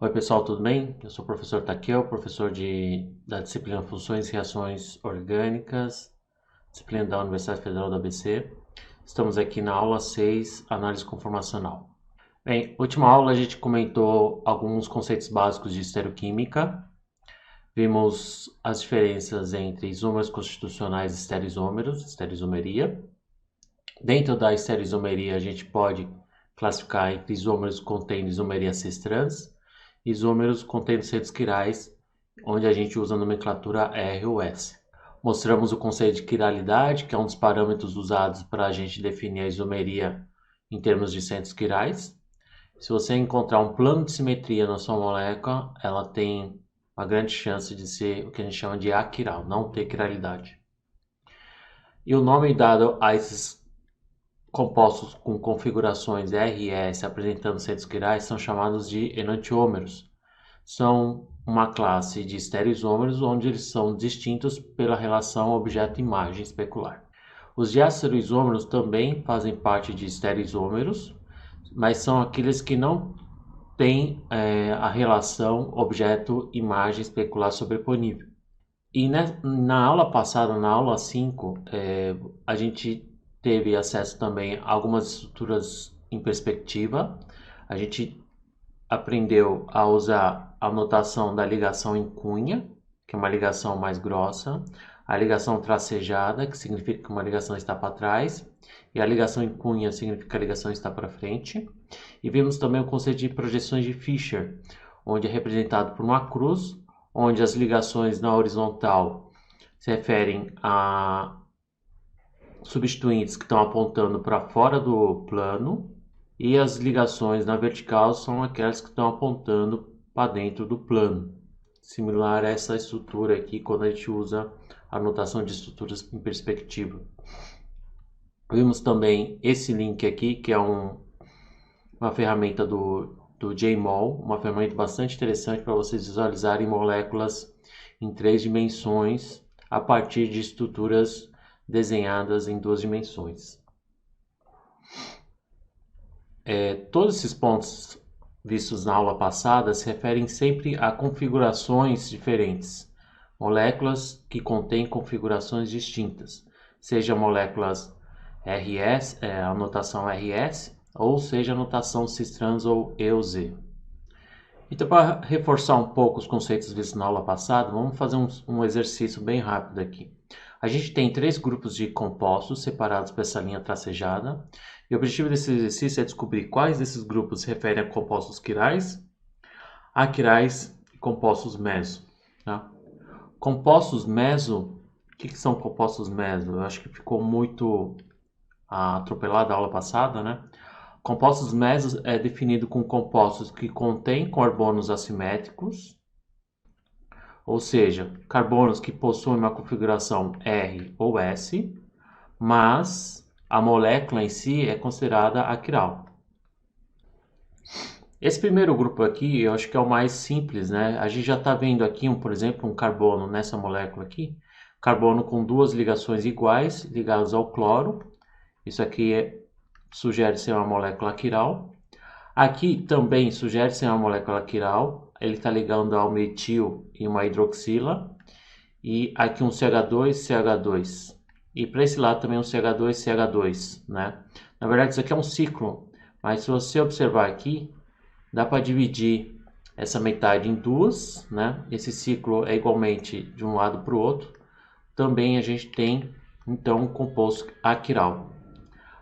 Oi pessoal, tudo bem? Eu sou o professor Takeo, professor da disciplina Funções e Reações Orgânicas, disciplina da Universidade Federal do ABC. Estamos aqui na aula 6, Análise Conformacional. Bem, última aula a gente comentou alguns conceitos básicos de estereoquímica. Vimos as diferenças entre isômeros constitucionais e estereoisômeros, estereoisomeria. Dentro da estereoisomeria a gente pode classificar entre isômeros contendo isomeria cis-trans, isômeros contendo centros quirais, onde a gente usa a nomenclatura R ou S. Mostramos o conceito de quiralidade, que é um dos parâmetros usados para a gente definir a isomeria em termos de centros quirais. Se você encontrar um plano de simetria na sua molécula, ela tem uma grande chance de ser o que a gente chama de aquiral, não ter quiralidade. E o nome dado a esses compostos com configurações R e S apresentando centros quirais são chamados de enantiômeros. São uma classe de estereoisômeros onde eles são distintos pela relação objeto-imagem especular. Os diastereoisômeros também fazem parte de estereoisômeros, mas são aqueles que não têm a relação objeto-imagem especular sobreponível. E na aula passada, na aula 5, a gente teve acesso também a algumas estruturas em perspectiva. A gente aprendeu a usar a notação da ligação em cunha, que é uma ligação mais grossa, a ligação tracejada, que significa que uma ligação está para trás, e a ligação em cunha significa que a ligação está para frente. E vimos também o conceito de projeções de Fischer, onde é representado por uma cruz, onde as ligações na horizontal se referem a substituintes que estão apontando para fora do plano, e as ligações na vertical são aquelas que estão apontando para dentro do plano. Similar a essa estrutura aqui quando a gente usa a notação de estruturas em perspectiva. Vimos também esse link aqui, que é uma ferramenta do JMOL, uma ferramenta bastante interessante para vocês visualizarem moléculas em 3 dimensões a partir de estruturas desenhadas em 2 dimensões. Todos esses pontos vistos na aula passada se referem sempre a configurações diferentes, moléculas que contêm configurações distintas, seja moléculas RS, a notação RS, ou seja a notação cis-trans ou EUZ. Então, para reforçar um pouco os conceitos vistos na aula passada, vamos fazer um exercício bem rápido aqui. A gente tem 3 grupos de compostos separados por essa linha tracejada. E o objetivo desse exercício é descobrir quais desses grupos se referem a compostos quirais, aquirais e compostos meso. Tá? Compostos meso, o que são compostos meso? Eu acho que ficou muito atropelado a aula passada, né? Compostos mesos é definido com compostos que contêm carbonos assimétricos, ou seja, carbonos que possuem uma configuração R ou S, mas a molécula em si é considerada aquiral. Esse primeiro grupo aqui, eu acho que é o mais simples, né? A gente já está vendo aqui, por exemplo, um carbono nessa molécula aqui, carbono com 2 ligações iguais, ligadas ao cloro. Isso aqui sugere ser uma molécula aquiral. Aqui também sugere ser uma molécula aquiral. Ele está ligando ao metil e uma hidroxila. E aqui um CH2, CH2. E para esse lado também um CH2, CH2, né? Na verdade isso aqui é um ciclo, mas se você observar aqui, dá para dividir essa metade em 2, né? Esse ciclo é igualmente de um lado para o outro. Também a gente tem, então, um composto aquiral.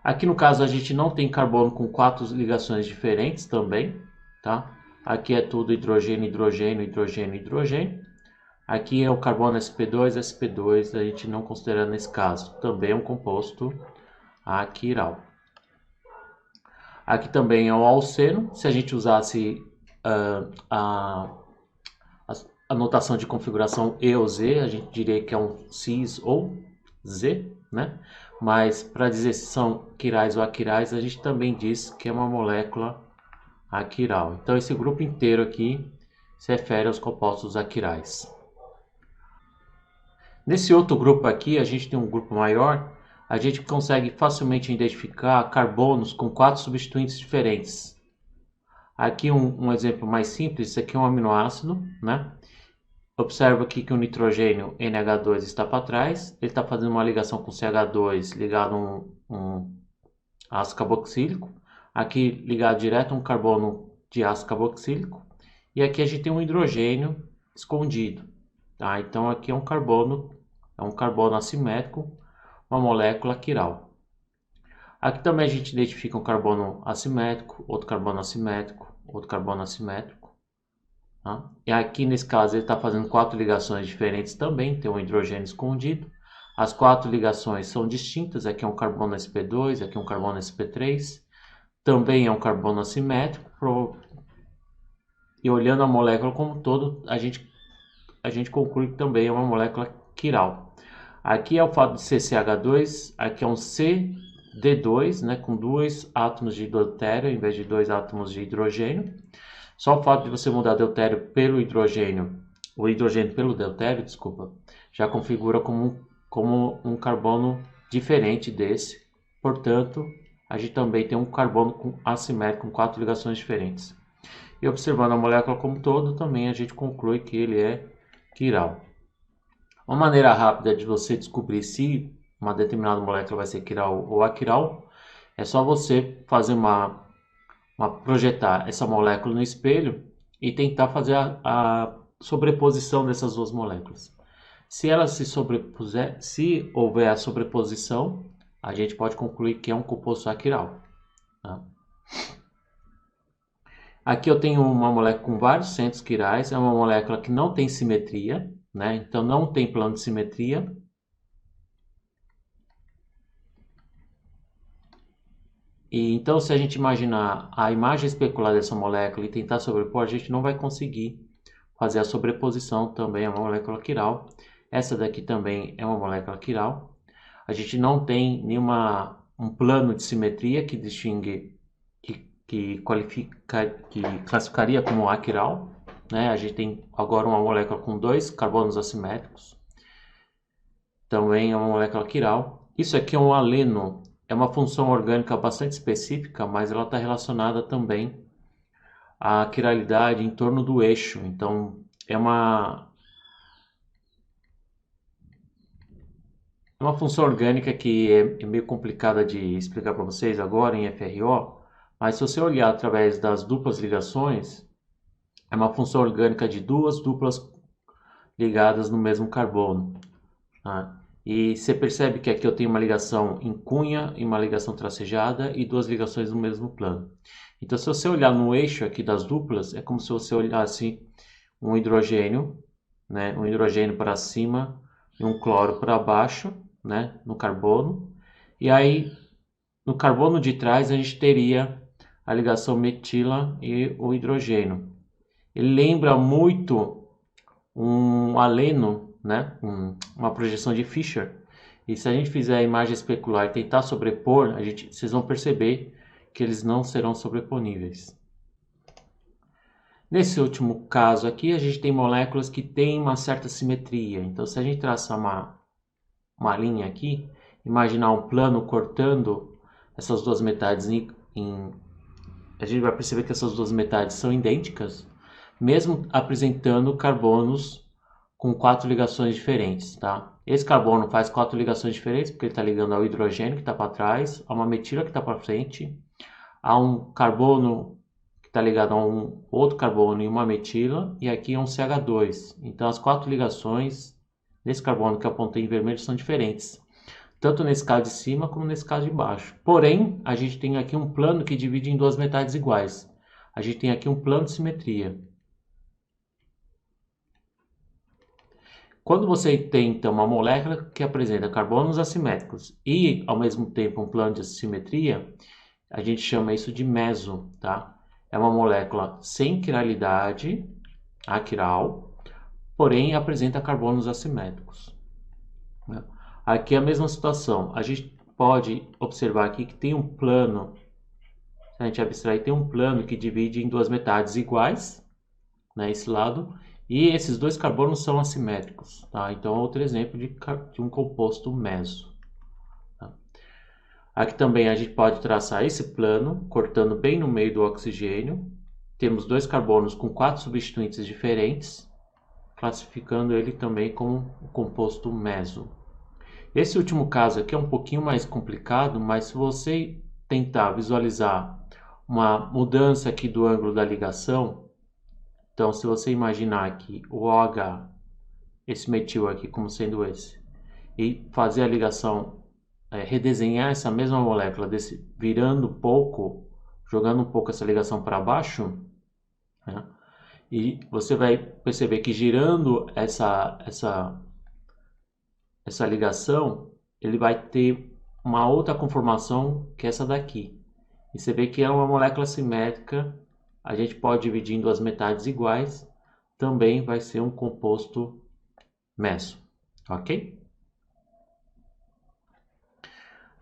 Aqui no caso a gente não tem carbono com 4 ligações diferentes também, tá? Aqui é tudo hidrogênio, hidrogênio, hidrogênio, hidrogênio. Aqui é o carbono sp2, sp2, a gente não considera nesse caso. Também é um composto aquiral. Aqui também é o alceno. Se a gente usasse a notação de configuração E ou Z, a gente diria que é um cis ou Z, né? Mas para dizer se são quirais ou aquirais, a gente também diz que é uma molécula aquiral. Então esse grupo inteiro aqui se refere aos compostos aquirais. Nesse outro grupo aqui, a gente tem um grupo maior, a gente consegue facilmente identificar carbonos com 4 substituintes diferentes. Aqui um exemplo mais simples, isso aqui é um aminoácido, né? Observa aqui que o nitrogênio NH2 está para trás, ele está fazendo uma ligação com CH2 ligado a um ácido carboxílico, aqui ligado direto a um carbono de ácido carboxílico, e aqui a gente tem um hidrogênio escondido, tá? Então aqui é um carbono assimétrico, uma molécula quiral. Aqui também a gente identifica um carbono assimétrico, outro carbono assimétrico, outro carbono assimétrico. Tá? E aqui nesse caso ele está fazendo 4 ligações diferentes também, tem um hidrogênio escondido. As 4 ligações são distintas, aqui é um carbono sp2, aqui é um carbono sp3. Também é um carbono assimétrico. E olhando a molécula como um todo, a gente conclui que também é uma molécula quiral. Aqui é o fato de ser CH2, aqui é um CD2, né, com 2 átomos de deutério em vez de 2 átomos de hidrogênio. Só o fato de você mudar deutério pelo hidrogênio, o hidrogênio pelo deutério, desculpa, já configura como um carbono diferente desse. Portanto, a gente também tem um carbono assimétrico com 4 ligações diferentes. E observando a molécula como um todo, também a gente conclui que ele é quiral. Uma maneira rápida de você descobrir se uma determinada molécula vai ser quiral ou aquiral é só você fazer projetar essa molécula no espelho e tentar fazer a sobreposição dessas duas moléculas. Se elas se sobrepuser, se houver a sobreposição, a gente pode concluir que é um composto aquiral. Tá? Aqui eu tenho uma molécula com vários centros quirais, é uma molécula que não tem simetria, né? Então não tem plano de simetria. E então, se a gente imaginar a imagem especular dessa molécula e tentar sobrepor, a gente não vai conseguir fazer a sobreposição, também é uma molécula quiral. Essa daqui também é uma molécula quiral. A gente não tem um plano de simetria que distingue, que classificaria como aquiral, né? A gente tem agora uma molécula com 2 carbonos assimétricos. Também é uma molécula quiral. Isso aqui é um aleno. É uma função orgânica bastante específica, mas ela está relacionada também à quiralidade em torno do eixo. Então, é uma função orgânica que é meio complicada de explicar para vocês agora em FRO, mas se você olhar através das duplas ligações, é uma função orgânica de 2 duplas ligadas no mesmo carbono. Tá? E você percebe que aqui eu tenho uma ligação em cunha e uma ligação tracejada e 2 ligações no mesmo plano. Então, se você olhar no eixo aqui das duplas, é como se você olhasse um hidrogênio, né? Um hidrogênio para cima e um cloro para baixo, né? No carbono. E aí, no carbono de trás, a gente teria a ligação metila e o hidrogênio. Ele lembra muito um aleno, né? Uma projeção de Fischer. E se a gente fizer a imagem especular e tentar sobrepor, vocês vão perceber que eles não serão sobreponíveis. Nesse último caso aqui, a gente tem moléculas que têm uma certa simetria. Então, se a gente traçar uma linha aqui, imaginar um plano cortando essas duas metades a gente vai perceber que essas duas metades são idênticas, mesmo apresentando carbonos com 4 ligações diferentes, tá? Esse carbono faz 4 ligações diferentes, porque ele está ligando ao hidrogênio que está para trás, a uma metila que está para frente, a um carbono que está ligado a um outro carbono e uma metila, e aqui é um CH2. Então as 4 ligações desse carbono que eu apontei em vermelho são diferentes, tanto nesse caso de cima como nesse caso de baixo. Porém, a gente tem aqui um plano que divide em duas metades iguais. A gente tem aqui um plano de simetria. Quando você tem, então, uma molécula que apresenta carbonos assimétricos e, ao mesmo tempo, um plano de simetria, a gente chama isso de meso, tá? É uma molécula sem quiralidade, aquiral, porém apresenta carbonos assimétricos. Aqui é a mesma situação. A gente pode observar aqui que tem um plano, se a gente abstrair, tem um plano que divide em duas metades iguais, né, esse lado, e esses dois carbonos são assimétricos, tá? Então, outro exemplo de um composto meso. Tá? Aqui também a gente pode traçar esse plano, cortando bem no meio do oxigênio, temos 2 carbonos com 4 substituintes diferentes, classificando ele também como um composto meso. Esse último caso aqui é um pouquinho mais complicado, mas se você tentar visualizar uma mudança aqui do ângulo da ligação, então se você imaginar aqui o OH, esse metil aqui como sendo esse, e fazer a ligação, redesenhar essa mesma molécula, virando um pouco, jogando um pouco essa ligação para baixo, né? E você vai perceber que girando essa ligação, ele vai ter uma outra conformação que é essa daqui. E você vê que é uma molécula simétrica, a gente pode dividir em duas metades iguais, também vai ser um composto meso, ok?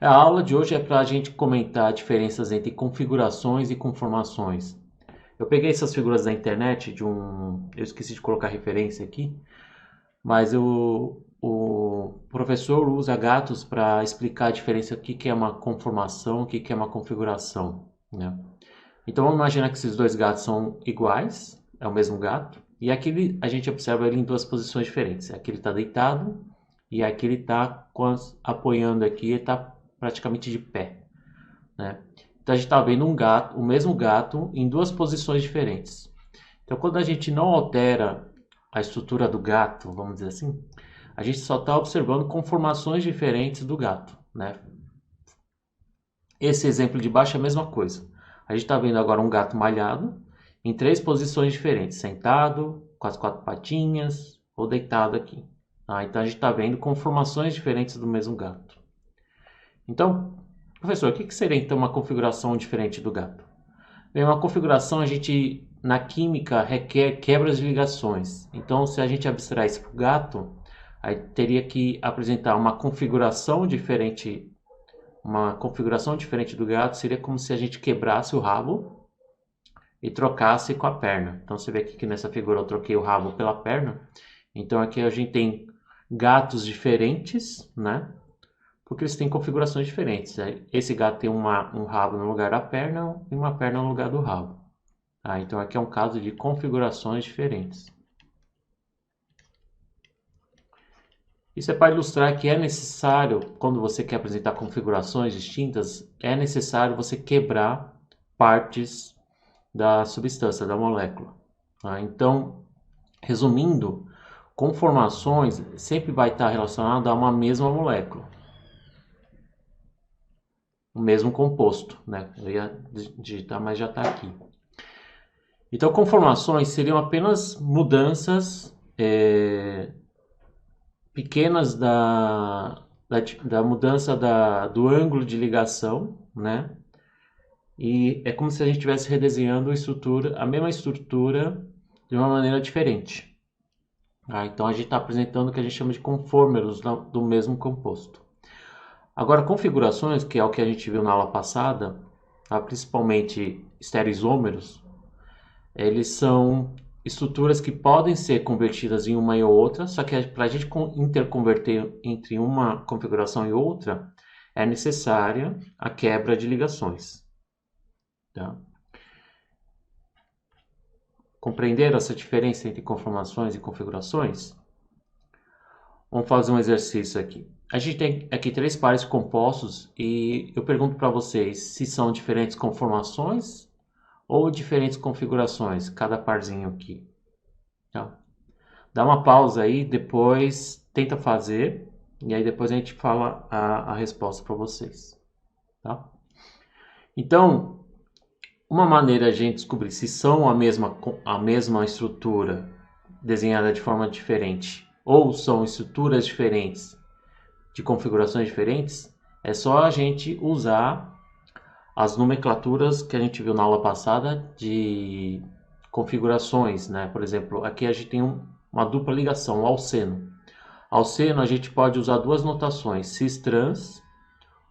A aula de hoje é para a gente comentar diferenças entre configurações e conformações. Eu peguei essas figuras da internet eu esqueci de colocar referência aqui, mas o professor usa gatos para explicar a diferença, o que é uma conformação, o que é uma configuração, né? Então vamos imaginar que esses dois gatos são iguais, é o mesmo gato, e aqui a gente observa ele em duas posições diferentes. Aqui ele está deitado e aqui ele está apoiando aqui, ele está praticamente de pé, né? Então a gente está vendo o mesmo gato em duas posições diferentes. Então quando a gente não altera a estrutura do gato, vamos dizer assim, a gente só está observando conformações diferentes do gato, né? Esse exemplo de baixo é a mesma coisa. A gente está vendo agora um gato malhado em 3 posições diferentes, sentado, com as 4 patinhas ou deitado aqui. Tá? Então a gente está vendo conformações diferentes do mesmo gato. Então, professor, o que seria então uma configuração diferente do gato? Bem, uma configuração na química requer quebras de ligações. Então, se a gente abstrair isso para o gato, aí teria que apresentar uma configuração diferente. Uma configuração diferente do gato seria como se a gente quebrasse o rabo e trocasse com a perna. Então você vê aqui que nessa figura eu troquei o rabo pela perna. Então aqui a gente tem gatos diferentes, né? Porque eles têm configurações diferentes. Esse gato tem um rabo no lugar da perna e uma perna no lugar do rabo. Tá? Então aqui é um caso de configurações diferentes. Isso é para ilustrar que é necessário, quando você quer apresentar configurações distintas, é necessário você quebrar partes da substância, da molécula. Tá? Então, resumindo, conformações sempre vai estar relacionado a uma mesma molécula, o mesmo composto, né? Eu ia digitar, mas já está aqui. Então, conformações seriam apenas mudanças pequenas da mudança do ângulo de ligação, né? E é como se a gente estivesse redesenhando a mesma estrutura de uma maneira diferente. Então a gente está apresentando o que a gente chama de conformers do mesmo composto. Agora, configurações, que é o que a gente viu na aula passada, principalmente estereoisômeros, eles são estruturas que podem ser convertidas em uma e outra, só que para a gente interconverter entre uma configuração e outra, é necessária a quebra de ligações. Tá? Compreenderam essa diferença entre conformações e configurações? Vamos fazer um exercício aqui. A gente tem aqui 3 pares compostos e eu pergunto para vocês se são diferentes conformações ou diferentes configurações, cada parzinho aqui. Tá? Dá uma pausa aí, depois tenta fazer, e aí depois a gente fala a resposta para vocês. Tá? Então, uma maneira de a gente descobrir se são a mesma estrutura desenhada de forma diferente, ou são estruturas diferentes, de configurações diferentes, é só a gente usar as nomenclaturas que a gente viu na aula passada de configurações, né? Por exemplo, aqui a gente tem uma dupla ligação, o alceno. Alceno a gente pode usar 2 notações, cis-trans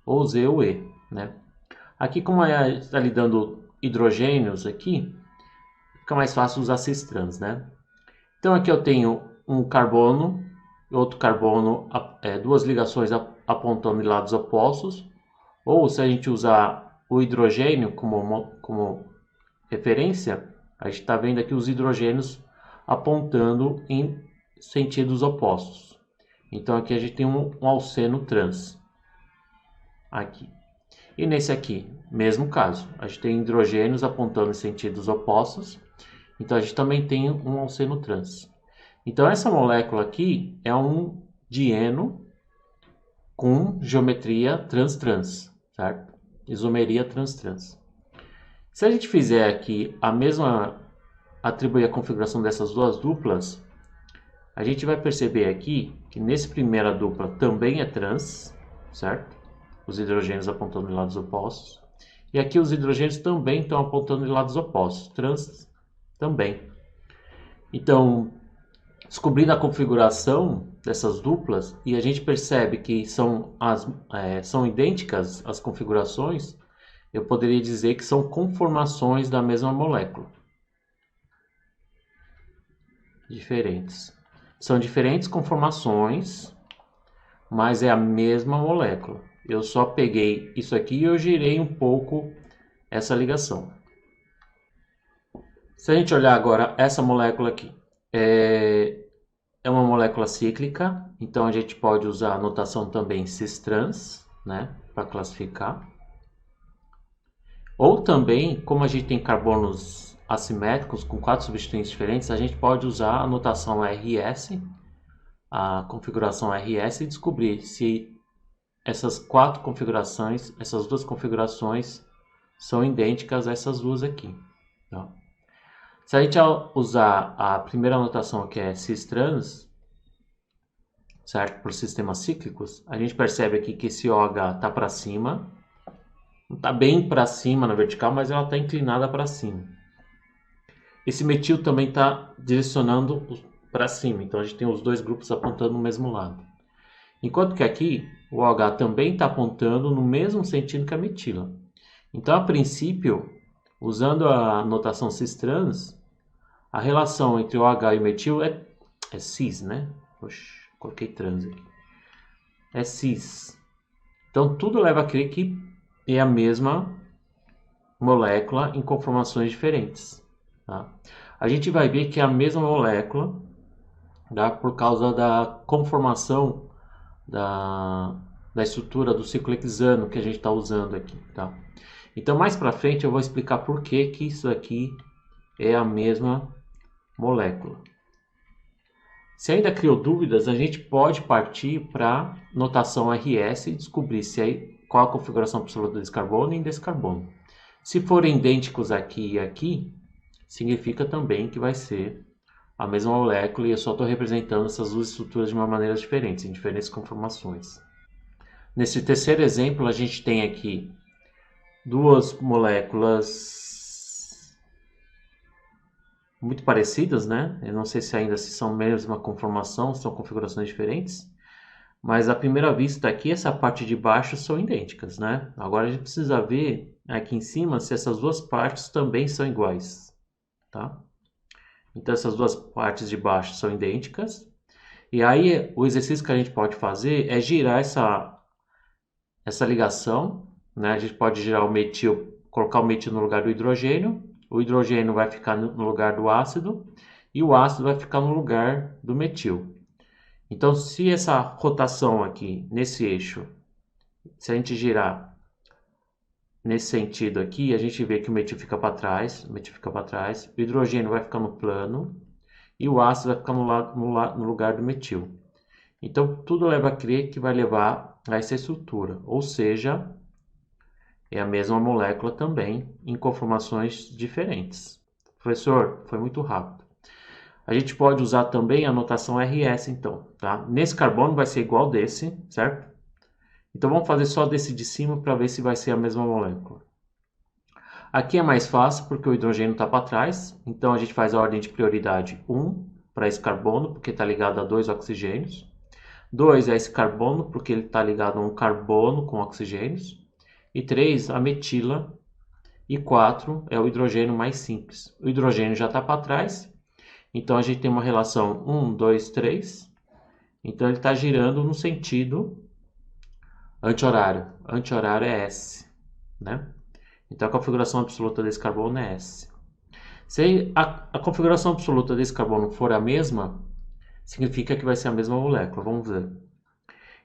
ou Z-UE, né? Aqui, como está lidando hidrogênios aqui, fica mais fácil usar cis-trans, né? Então aqui eu tenho um carbono e outro carbono, 2 ligações apontando em lados opostos, ou se a gente usar o hidrogênio como referência, A gente está vendo aqui os hidrogênios apontando em sentidos opostos. Então aqui a gente tem um alceno trans. Aqui. E nesse aqui, mesmo caso. A gente tem hidrogênios apontando em sentidos opostos. Então a gente também tem um alceno trans. Então essa molécula aqui é um dieno com geometria trans-trans, certo? Isomeria trans-trans. Se a gente fizer aqui atribuir a configuração dessas duas duplas, a gente vai perceber aqui que nesse primeira dupla também é trans, certo? Os hidrogênios apontando em lados opostos. E aqui os hidrogênios também estão apontando em lados opostos, trans também. Então, descobrindo a configuração dessas duplas, e a gente percebe que são idênticas as configurações, eu poderia dizer que são conformações da mesma molécula. Diferentes. São diferentes conformações, mas é a mesma molécula. Eu só peguei isso aqui e eu girei um pouco essa ligação. Se a gente olhar agora essa molécula aqui, é uma molécula cíclica, então a gente pode usar a notação também cis-trans, né, para classificar. Ou também, como a gente tem carbonos assimétricos com 4 substituintes diferentes, a gente pode usar a notação RS, a configuração RS, e descobrir se essas duas configurações são idênticas a essas duas aqui. Tá? Se a gente usar a primeira notação, que é cis-trans, certo? Por sistemas cíclicos, a gente percebe aqui que esse OH está para cima, não está bem para cima na vertical, mas ela está inclinada para cima. Esse metil também está direcionando para cima, então a gente tem os dois grupos apontando no mesmo lado. Enquanto que aqui, o OH também está apontando no mesmo sentido que a metila. Então, a princípio, usando a notação cis-trans, a relação entre o OH e o metil é cis, né? Oxe, coloquei trans aqui. É cis. Então, tudo leva a crer que é a mesma molécula em conformações diferentes. Tá? A gente vai ver que é a mesma molécula, tá? Por causa da conformação da estrutura do ciclo hexano que a gente está usando aqui, tá? Então, mais para frente eu vou explicar por que isso aqui é a mesma molécula. Se ainda criou dúvidas, a gente pode partir para notação RS e descobrir qual a configuração absoluta desse carbono e desse carbono. Se forem idênticos aqui e aqui, significa também que vai ser a mesma molécula, e eu só estou representando essas duas estruturas de uma maneira diferente, em diferentes conformações. Nesse terceiro exemplo, a gente tem aqui duas moléculas muito parecidas, né? Eu não sei se ainda são a mesma conformação, são configurações diferentes, mas à primeira vista aqui, essa parte de baixo são idênticas, né? Agora a gente precisa ver aqui em cima se essas duas partes também são iguais, tá? Então, essas duas partes de baixo são idênticas. E aí, o exercício que a gente pode fazer é girar essa ligação, né? A gente pode girar o metil, colocar o metil no lugar do hidrogênio. O hidrogênio vai ficar no lugar do ácido. E o ácido vai ficar no lugar do metil. Então, se essa rotação aqui, nesse eixo, se a gente girar nesse sentido aqui, a gente vê que o metil fica para trás, o hidrogênio vai ficar no plano e o ácido vai ficar no lugar do metil. Então, tudo leva a crer que vai levar a essa estrutura, ou seja, é a mesma molécula também, em conformações diferentes. Professor, foi muito rápido. A gente pode usar também a notação RS, então, tá? Nesse carbono vai ser igual desse, certo? Então, vamos fazer só desse de cima para ver se vai ser a mesma molécula. Aqui é mais fácil porque o hidrogênio está para trás. Então, a gente faz a ordem de prioridade 1 para esse carbono, porque está ligado a 2 oxigênios. 2 é esse carbono, porque ele está ligado a um carbono com oxigênios. E 3, a metila. E 4 é o hidrogênio mais simples. O hidrogênio já está para trás. Então, a gente tem uma relação 1, 2, 3. Então, ele está girando no sentido anti-horário. Anti-horário é S, né? Então, a configuração absoluta desse carbono é S. Se a configuração absoluta desse carbono for a mesma, significa que vai ser a mesma molécula. Vamos ver.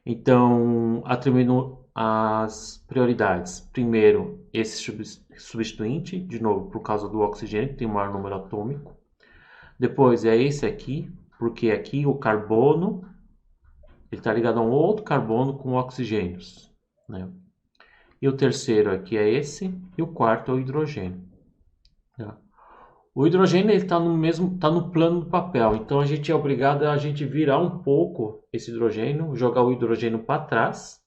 Então, atribuindo as prioridades. Primeiro, esse substituinte, de novo, por causa do oxigênio, que tem o maior número atômico. Depois é esse aqui, porque aqui o carbono ele está ligado a um outro carbono com oxigênios, né? E o terceiro aqui é esse, e o quarto é o hidrogênio. Tá? O hidrogênio está no mesmo, está no plano do papel, então a gente é obrigado a gente virar um pouco esse hidrogênio, jogar o hidrogênio para trás.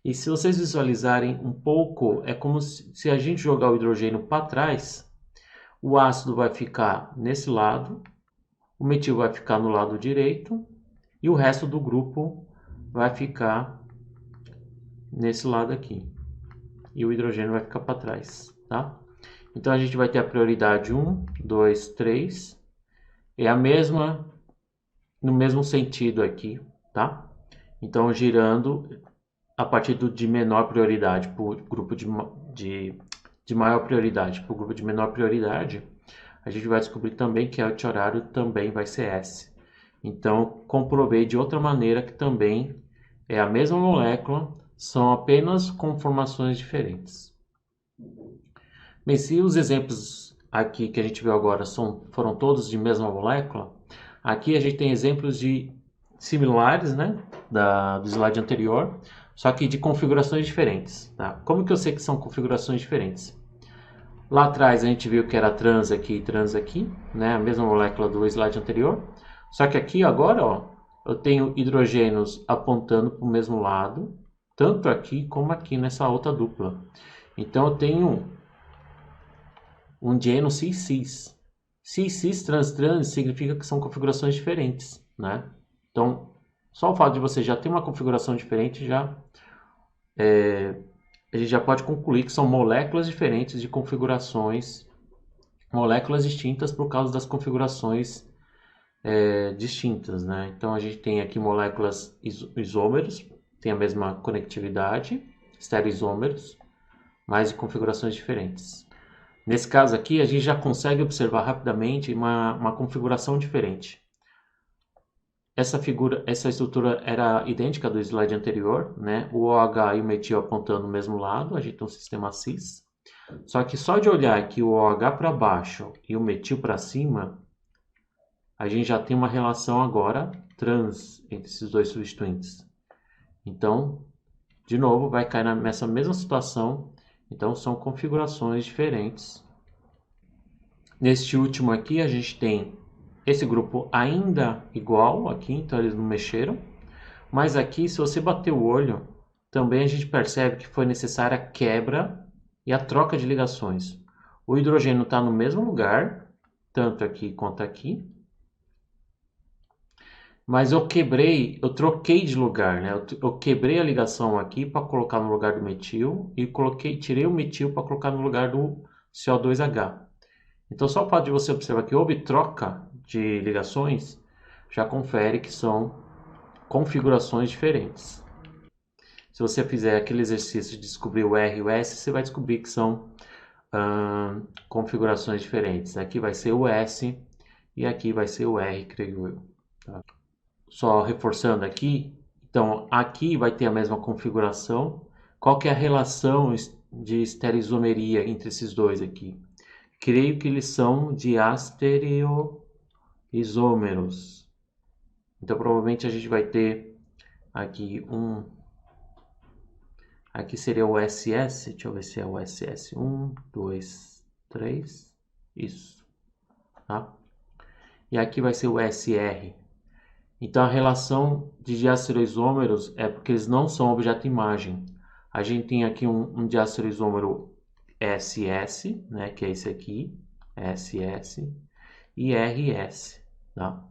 E se vocês visualizarem um pouco, é como se a gente jogar o hidrogênio para trás, o ácido vai ficar nesse lado, o metil vai ficar no lado direito e o resto do grupo vai ficar nesse lado aqui. E o hidrogênio vai ficar para trás, tá? Então a gente vai ter a prioridade 1, 2, 3. É a mesma, no mesmo sentido aqui, tá? Então girando a partir de menor prioridade para o grupo de maior prioridade para o grupo de menor prioridade, a gente vai descobrir também que o anti-horário também vai ser S. Então, comprovei de outra maneira que também é a mesma molécula, são apenas conformações diferentes. Bem, se os exemplos aqui que a gente viu agora foram todos de mesma molécula, aqui a gente tem exemplos de similares, né, do slide anterior, só que de configurações diferentes. Tá? Como que eu sei que são configurações diferentes? Lá atrás a gente viu que era trans aqui e trans aqui, né, a mesma molécula do slide anterior. Só que aqui agora, ó, eu tenho hidrogênios apontando para o mesmo lado, tanto aqui como aqui nessa outra dupla. Então eu tenho um dieno cis-cis. Cis-cis, trans-trans significa que são configurações diferentes, né? Então, só o fato de você já ter uma configuração diferente, a gente já pode concluir que são moléculas diferentes de configurações, moléculas distintas por causa das configurações distintas, né? Então a gente tem aqui moléculas isômeros, tem a mesma conectividade, estereoisômeros, mas de configurações diferentes. Nesse caso aqui, a gente já consegue observar rapidamente uma configuração diferente. Essa estrutura era idêntica do slide anterior, né? O OH e o metil apontando no mesmo lado, a gente tem um sistema cis. Só que só de olhar aqui o OH para baixo e o metil para cima, a gente já tem uma relação agora trans entre esses dois substituintes. Então, de novo, vai cair nessa mesma situação. Então, são configurações diferentes. Neste último aqui, a gente tem esse grupo ainda igual aqui, então eles não mexeram. Mas aqui, se você bater o olho, também a gente percebe que foi necessária a quebra e a troca de ligações. O hidrogênio está no mesmo lugar, tanto aqui quanto aqui. Mas eu troquei de lugar, né? Eu quebrei a ligação aqui para colocar no lugar do metil e tirei o metil para colocar no lugar do CO2H. Então, só o fato de você observar que houve troca de ligações, já confere que são configurações diferentes. Se você fizer aquele exercício de descobrir o R e o S, você vai descobrir que são configurações diferentes. Aqui vai ser o S e aqui vai ser o R, creio eu. Tá? Só reforçando aqui, então aqui vai ter a mesma configuração. Qual que é a relação de estereoisomeria entre esses dois aqui? Creio que eles são diastereoisômeros. Então provavelmente a gente vai ter aqui aqui seria o SS, deixa eu ver se é o SS. 1, 2, 3, isso. Tá? E aqui vai ser o SR. Então a relação de diastereoisômeros é porque eles não são objeto imagem. A gente tem aqui um diastereoisômero SS, né, que é esse aqui, SS, e RS, tá?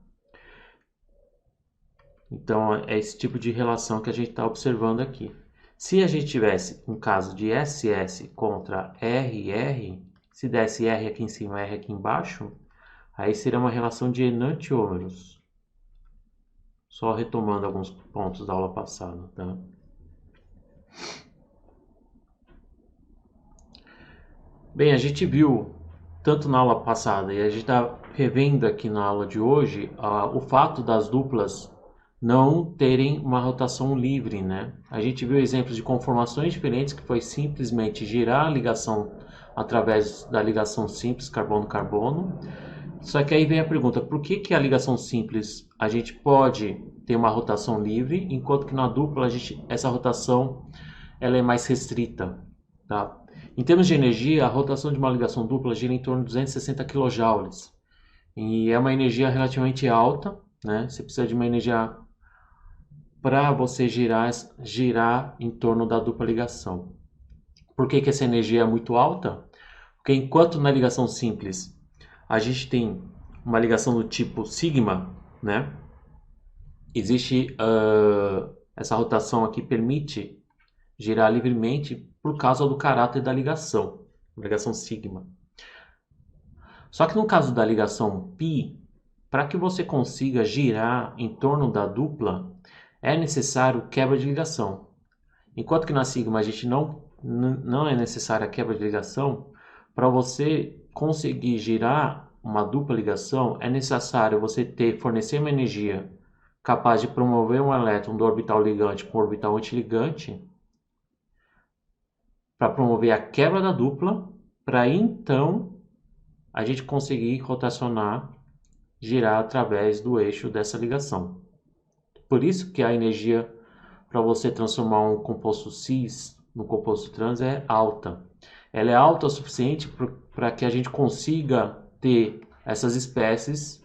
Então é esse tipo de relação que a gente está observando aqui. Se a gente tivesse um caso de SS contra RR, se desse R aqui em cima, R aqui embaixo, aí seria uma relação de enantiômeros. Só retomando alguns pontos da aula passada, tá? Bem, a gente viu tanto na aula passada e a gente está revendo aqui na aula de hoje, o fato das duplas não terem uma rotação livre, né? A gente viu exemplos de conformações diferentes que foi simplesmente girar a ligação através da ligação simples carbono-carbono. Só que aí vem a pergunta, por que a ligação simples a gente pode ter uma rotação livre, enquanto que na dupla essa rotação ela é mais restrita, tá? Em termos de energia, a rotação de uma ligação dupla gira em torno de 260 kJ. E é uma energia relativamente alta, né? Você precisa de uma energia para você girar em torno da dupla ligação. Por que essa energia é muito alta? Porque enquanto na ligação simples a gente tem uma ligação do tipo sigma, né? Existe essa rotação aqui permite girar livremente por causa do caráter da ligação sigma. Só que no caso da ligação π, para que você consiga girar em torno da dupla, é necessário quebra de ligação. Enquanto que na sigma a gente não é necessária a quebra de ligação, para você conseguir girar uma dupla ligação, é necessário você fornecer uma energia capaz de promover um elétron do orbital ligante para o orbital antiligante, para promover a quebra da dupla, para então a gente conseguir rotacionar, girar através do eixo dessa ligação. Por isso que a energia para você transformar um composto cis no composto trans é alta. Ela é alta o suficiente para que a gente consiga ter essas espécies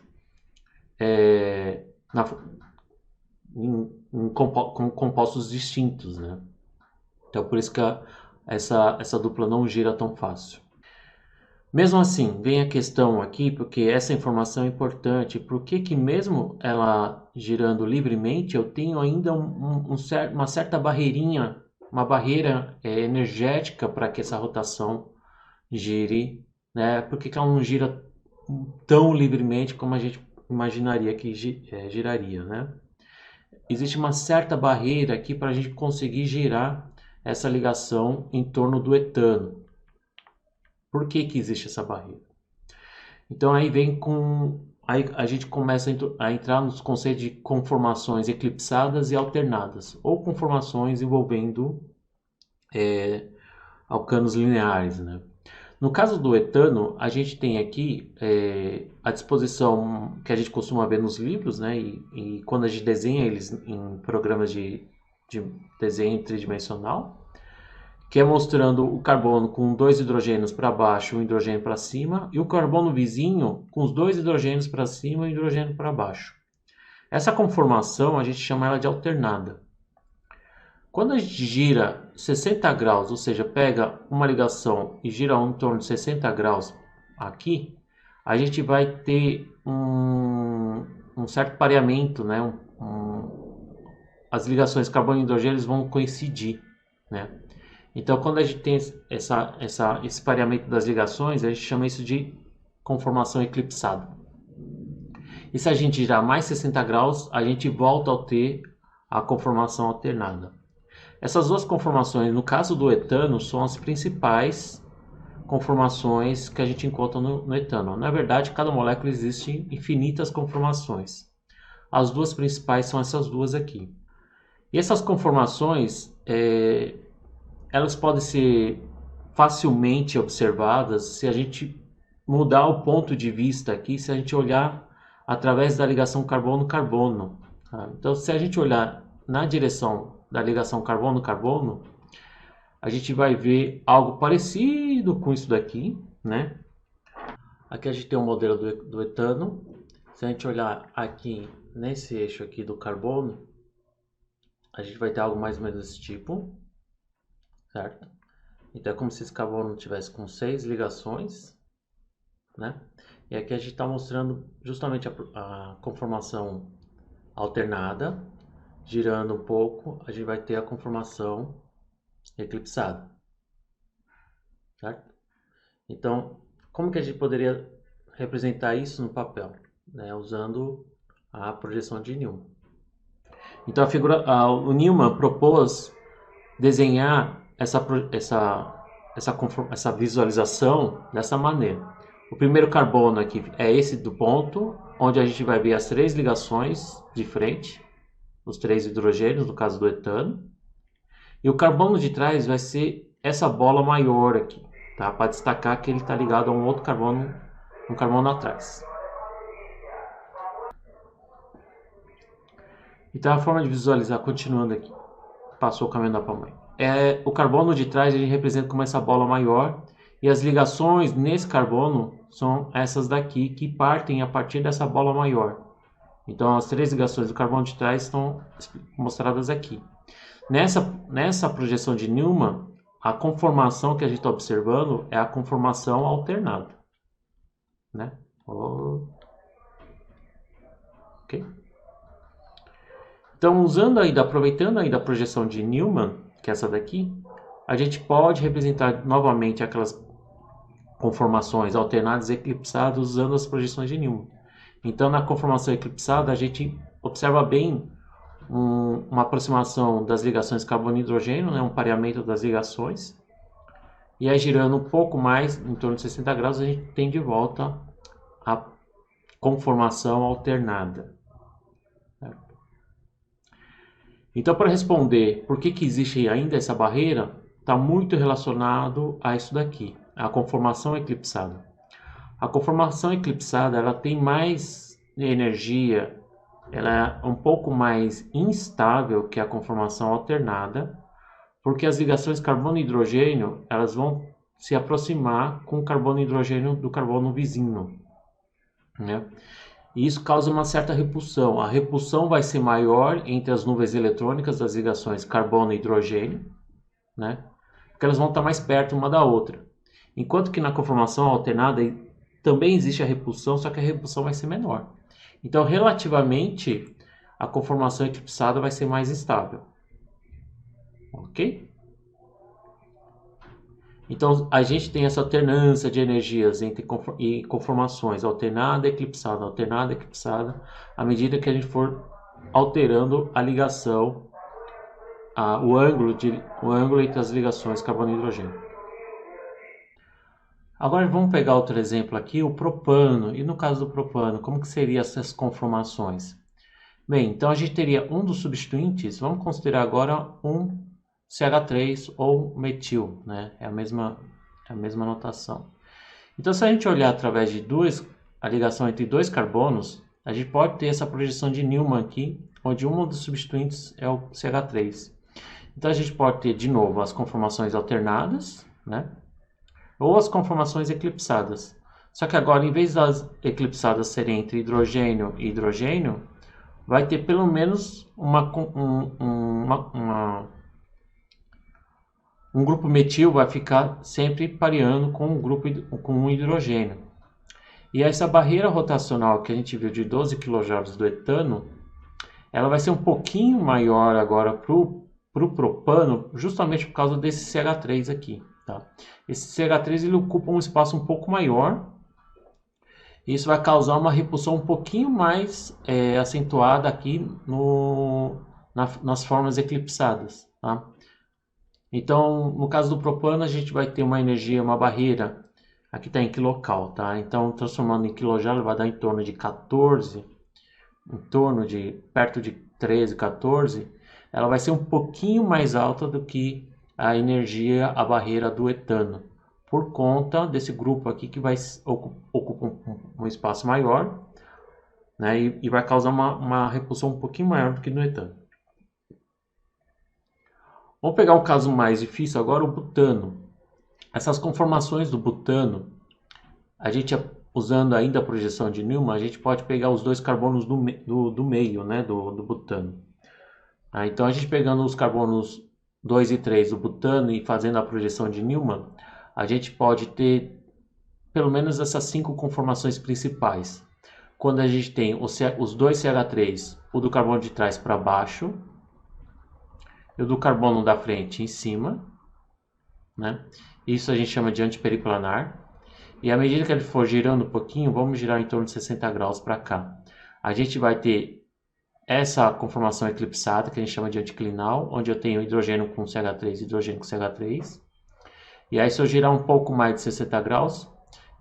com compostos distintos, né? Então por isso que essa dupla não gira tão fácil. Mesmo assim, vem a questão aqui, porque essa informação é importante, por que mesmo ela girando livremente, eu tenho ainda uma certa barreirinha, uma barreira energética para que essa rotação gire, né? Por que ela não gira tão livremente como a gente imaginaria que giraria, né? Existe uma certa barreira aqui para a gente conseguir girar essa ligação em torno do etano. Por que existe essa barreira? Então aí aí a gente começa a entrar nos conceitos de conformações eclipsadas e alternadas, ou conformações envolvendo alcanos lineares, né? No caso do etano, a gente tem aqui a disposição que a gente costuma ver nos livros, né? E quando a gente desenha eles em programas de desenho tridimensional, que é mostrando o carbono com 2 hidrogênios para baixo e um hidrogênio para cima, e o carbono vizinho com os 2 hidrogênios para cima e um hidrogênio para baixo. Essa conformação a gente chama ela de alternada. Quando a gente gira 60 graus, ou seja, pega uma ligação e gira em torno de 60 graus aqui, a gente vai ter um certo pareamento, né? As ligações carbono e hidrogênio vão coincidir, né? Então, quando a gente tem esse pareamento das ligações, a gente chama isso de conformação eclipsada. E se a gente girar mais 60 graus, a gente volta a ter a conformação alternada. Essas duas conformações, no caso do etano, são as principais conformações que a gente encontra no etano. Na verdade, cada molécula existe infinitas conformações. As duas principais são essas duas aqui. E essas conformações, elas podem ser facilmente observadas se a gente mudar o ponto de vista aqui, se a gente olhar através da ligação carbono-carbono. Tá? Então, se a gente olhar na direção da ligação carbono-carbono, a gente vai ver algo parecido com isso daqui, né? Aqui a gente tem um modelo do etano. Se a gente olhar aqui nesse eixo aqui do carbono, a gente vai ter algo mais ou menos desse tipo, certo? Então é como se esse carbono tivesse com 6 ligações, né? E aqui a gente está mostrando justamente a conformação alternada, girando um pouco, a gente vai ter a conformação eclipsada, certo? Então, como que a gente poderia representar isso no papel, né? Usando a projeção de Newman. Então o Newman propôs desenhar essa visualização dessa maneira. O primeiro carbono aqui é esse do ponto, onde a gente vai ver as 3 ligações de frente, os 3 hidrogênios, no caso do etano. E o carbono de trás vai ser essa bola maior aqui, tá? Para destacar que ele está ligado a um outro carbono, um carbono atrás. Então a forma de visualizar, continuando aqui, passou o caminho da pamonha. O carbono de trás ele representa como essa bola maior, e as ligações nesse carbono são essas daqui, que partem a partir dessa bola maior. Então as 3 ligações do carbono de trás estão mostradas aqui. Nessa projeção de Newman, a conformação que a gente está observando é a conformação alternada, né? Ok? Então, aproveitando aí da projeção de Newman, que é essa daqui, a gente pode representar novamente aquelas conformações alternadas e eclipsadas usando as projeções de Newman. Então, na conformação eclipsada, a gente observa bem uma aproximação das ligações carbono e hidrogênio, né, um pareamento das ligações. E aí, girando um pouco mais, em torno de 60 graus, a gente tem de volta a conformação alternada. Então, para responder por que existe ainda essa barreira, está muito relacionado a isso daqui, a conformação eclipsada. A conformação eclipsada ela tem mais energia, ela é um pouco mais instável que a conformação alternada, porque as ligações carbono e hidrogênio elas vão se aproximar com o carbono e hidrogênio do carbono vizinho, né? E isso causa uma certa repulsão. A repulsão vai ser maior entre as nuvens eletrônicas das ligações carbono e hidrogênio, né? Porque elas vão estar mais perto uma da outra. Enquanto que na conformação alternada também existe a repulsão, só que a repulsão vai ser menor. Então, relativamente, a conformação eclipsada vai ser mais estável. Ok? Então, a gente tem essa alternância de energias entre conformações alternada e eclipsada, à medida que a gente for alterando a ligação, o ângulo entre as ligações carbono e hidrogênio. Agora vamos pegar outro exemplo aqui, o propano. E no caso do propano, como que seriam essas conformações? Bem, então a gente teria um dos substituintes, vamos considerar agora um CH3 ou metil, né? É a mesma notação. Então, se a gente olhar através de a ligação entre 2 carbonos, a gente pode ter essa projeção de Newman aqui, onde um dos substituintes é o CH3. Então, a gente pode ter, de novo, as conformações alternadas, né? Ou as conformações eclipsadas. Só que agora, em vez das eclipsadas serem entre hidrogênio e hidrogênio, vai ter pelo menos um grupo metil vai ficar sempre pareando com um hidrogênio. E essa barreira rotacional que a gente viu de 12 kJ do etano, ela vai ser um pouquinho maior agora para o propano, justamente por causa desse CH3 aqui. Tá? Esse CH3 ele ocupa um espaço um pouco maior, e isso vai causar uma repulsão um pouquinho mais acentuada aqui nas formas eclipsadas. Tá? Então, no caso do propano, a gente vai ter uma energia, uma barreira, aqui está em quilocal, tá? Então, transformando em quilojoule, vai dar em torno de 14, perto de 13, 14, ela vai ser um pouquinho mais alta do que a energia, a barreira do etano, por conta desse grupo aqui que vai ocupar um espaço maior, né? E vai causar uma repulsão um pouquinho maior do que no etano. Vamos pegar um caso mais difícil agora, o butano. Essas conformações do butano, a gente usando ainda a projeção de Newman, a gente pode pegar os 2 carbonos do meio, né, do butano. Então a gente pegando os carbonos 2 e 3 do butano e fazendo a projeção de Newman, a gente pode ter pelo menos essas 5 conformações principais. Quando a gente tem os 2 CH3, o do carbono de trás para baixo, e o do carbono da frente em cima, né? Isso a gente chama de antiperiplanar. E à medida que ele for girando um pouquinho, vamos girar em torno de 60 graus para cá. A gente vai ter essa conformação eclipsada, que a gente chama de anticlinal, onde eu tenho hidrogênio com CH3 e hidrogênio com CH3. E aí, se eu girar um pouco mais de 60 graus,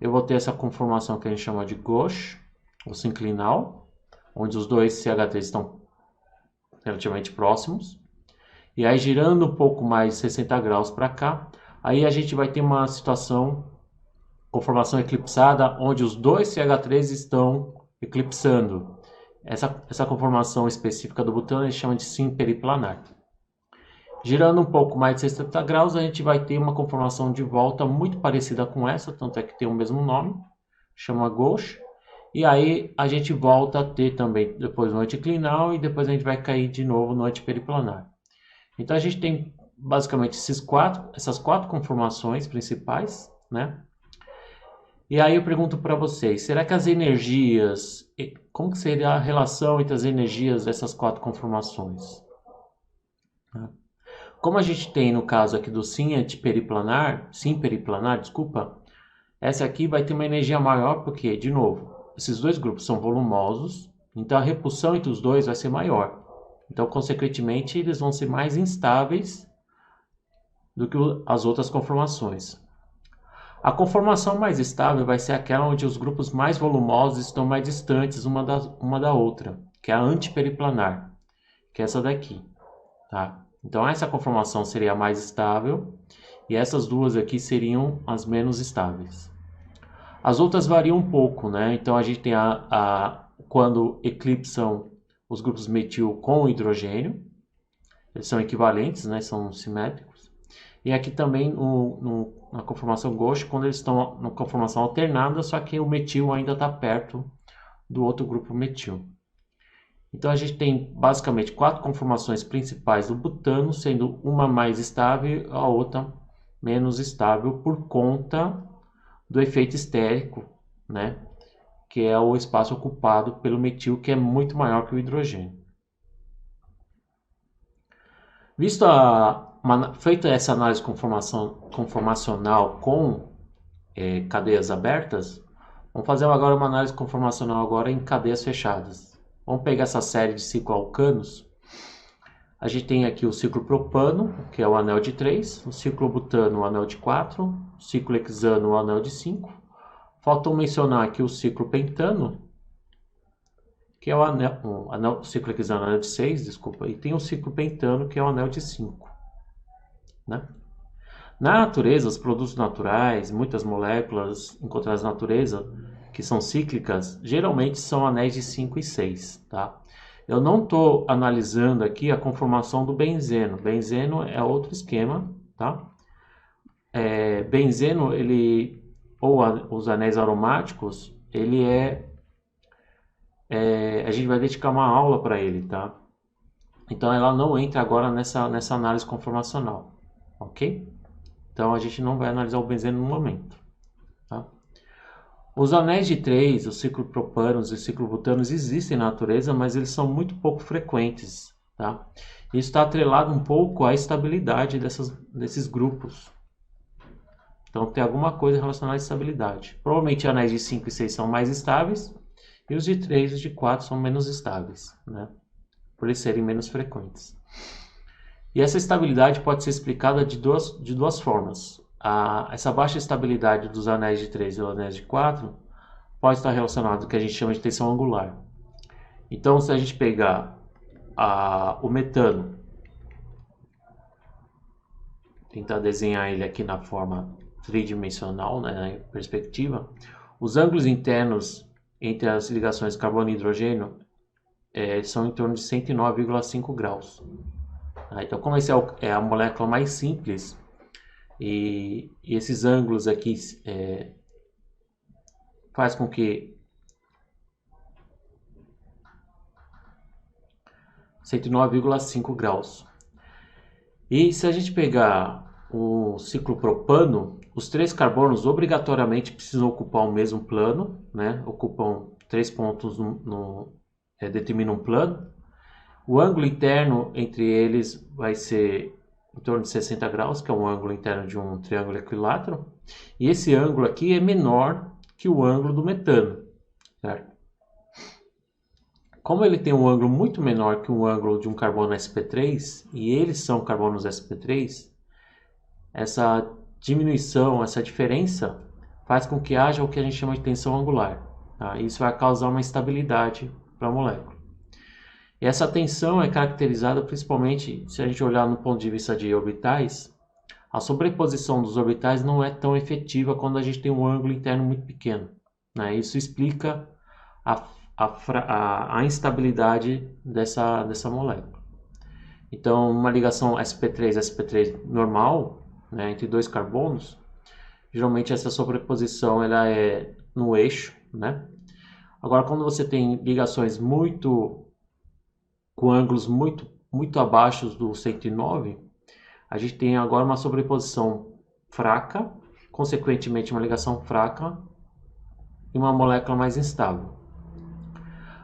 eu vou ter essa conformação que a gente chama de gauche, ou sinclinal, onde os dois CH3 estão relativamente próximos. E aí, girando um pouco mais 60 graus para cá, aí a gente vai ter uma situação, conformação eclipsada, onde os dois CH3 estão eclipsando. Essa conformação específica do butano a gente chama de sim periplanar. Girando um pouco mais de 60 graus, a gente vai ter uma conformação de volta muito parecida com essa, tanto é que tem o mesmo nome, chama gauche. E aí a gente volta a ter também depois no anticlinal e depois a gente vai cair de novo no antiperiplanar. Então a gente tem basicamente essas quatro conformações principais, né? E aí eu pergunto para vocês, será que as energias, como que seria a relação entre as energias dessas quatro conformações? Como a gente tem no caso aqui do sim periplanar, desculpa, essa aqui vai ter uma energia maior porque, de novo, esses dois grupos são volumosos, então a repulsão entre os dois vai ser maior. Então, consequentemente, eles vão ser mais instáveis do que as outras conformações. A conformação mais estável vai ser aquela onde os grupos mais volumosos estão mais distantes uma da outra, que é a antiperiplanar, que é essa daqui, tá? Então, essa conformação seria a mais estável e essas duas aqui seriam as menos estáveis. As outras variam um pouco, né? Então, a gente tem quando eclipsam os grupos metil com hidrogênio, eles são equivalentes, né? São simétricos. E aqui também na conformação gauche, quando eles estão na conformação alternada, só que o metil ainda está perto do outro grupo metil. Então a gente tem basicamente quatro conformações principais do butano, sendo uma mais estável e a outra menos estável por conta do efeito estérico, né? Que é o espaço ocupado pelo metil, que é muito maior que o hidrogênio. Feita essa análise conformacional com cadeias abertas, vamos fazer agora uma análise conformacional agora em cadeias fechadas. Vamos pegar essa série de cicloalcanos. A gente tem aqui o ciclopropano, que é o anel de 3, o ciclobutano, o anel de 4, o ciclohexano, o anel de 5. Faltam mencionar aqui o ciclopentano, que é o ciclohexano, o anel de 6, desculpa, e tem o ciclopentano, que é o anel de 5. Né? Na natureza, os produtos naturais, muitas moléculas encontradas na natureza, que são cíclicas, geralmente são anéis de 5 e 6, tá? Eu não estou analisando aqui a conformação do benzeno. Benzeno é outro esquema, tá? Benzeno, os anéis aromáticos, a gente vai dedicar uma aula para ele, tá? Então ela não entra agora nessa análise conformacional, ok? Então a gente não vai analisar o benzeno no momento, tá? Os anéis de 3, os ciclopropanos e ciclobutanos existem na natureza, mas eles são muito pouco frequentes, tá? Isso está atrelado um pouco à estabilidade desses grupos. Então tem alguma coisa relacionada à estabilidade. Provavelmente anéis de 5 e 6 são mais estáveis e os de 3 e os de 4 são menos estáveis, né? Por eles serem menos frequentes. E essa estabilidade pode ser explicada de duas formas. Essa baixa estabilidade dos anéis de 3 e dos anéis de 4 pode estar relacionado com o que a gente chama de tensão angular. Então, se a gente pegar o metano, tentar desenhar ele aqui na forma tridimensional, né, na perspectiva, os ângulos internos entre as ligações carbono e hidrogênio são em torno de 109,5 graus. Então, como essa é a molécula mais simples, e esses ângulos aqui faz com que 109,5 graus. E se a gente pegar o ciclopropano, os 3 carbonos obrigatoriamente precisam ocupar o mesmo plano, né? Ocupam 3 pontos determinam um plano. O ângulo interno entre eles vai ser em torno de 60 graus, que é um ângulo interno de um triângulo equilátero. E esse ângulo aqui é menor que o ângulo do metano, certo? Como ele tem um ângulo muito menor que o ângulo de um carbono sp3, e eles são carbonos sp3, essa diminuição, essa diferença faz com que haja o que a gente chama de tensão angular. Tá? Isso vai causar uma instabilidade para a molécula. E essa tensão é caracterizada principalmente, se a gente olhar no ponto de vista de orbitais, a sobreposição dos orbitais não é tão efetiva quando a gente tem um ângulo interno muito pequeno. Né? Isso explica a instabilidade dessa molécula. Então, uma ligação sp3-sp3 normal, né, entre dois carbonos, geralmente essa sobreposição ela é no eixo, né? Agora, quando você tem ligações com ângulos muito abaixo do 109, a gente tem agora uma sobreposição fraca, consequentemente uma ligação fraca e uma molécula mais instável.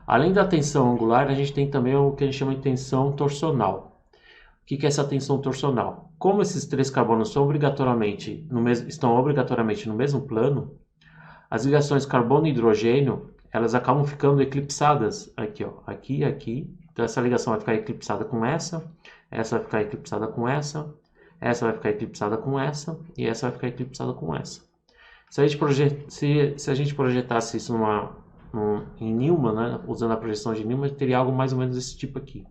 Além da tensão angular, a gente tem também o que a gente chama de tensão torsional. O que é essa tensão torsional? Como esses três carbonos estão obrigatoriamente no mesmo plano, as ligações carbono e hidrogênio elas acabam ficando eclipsadas aqui, ó, aqui e aqui. Então essa ligação vai ficar eclipsada com essa vai ficar eclipsada com essa vai ficar eclipsada com essa e essa vai ficar eclipsada com essa. Se a gente projetasse isso em Newman, né, usando a projeção de Newman, teria algo mais ou menos desse tipo aqui.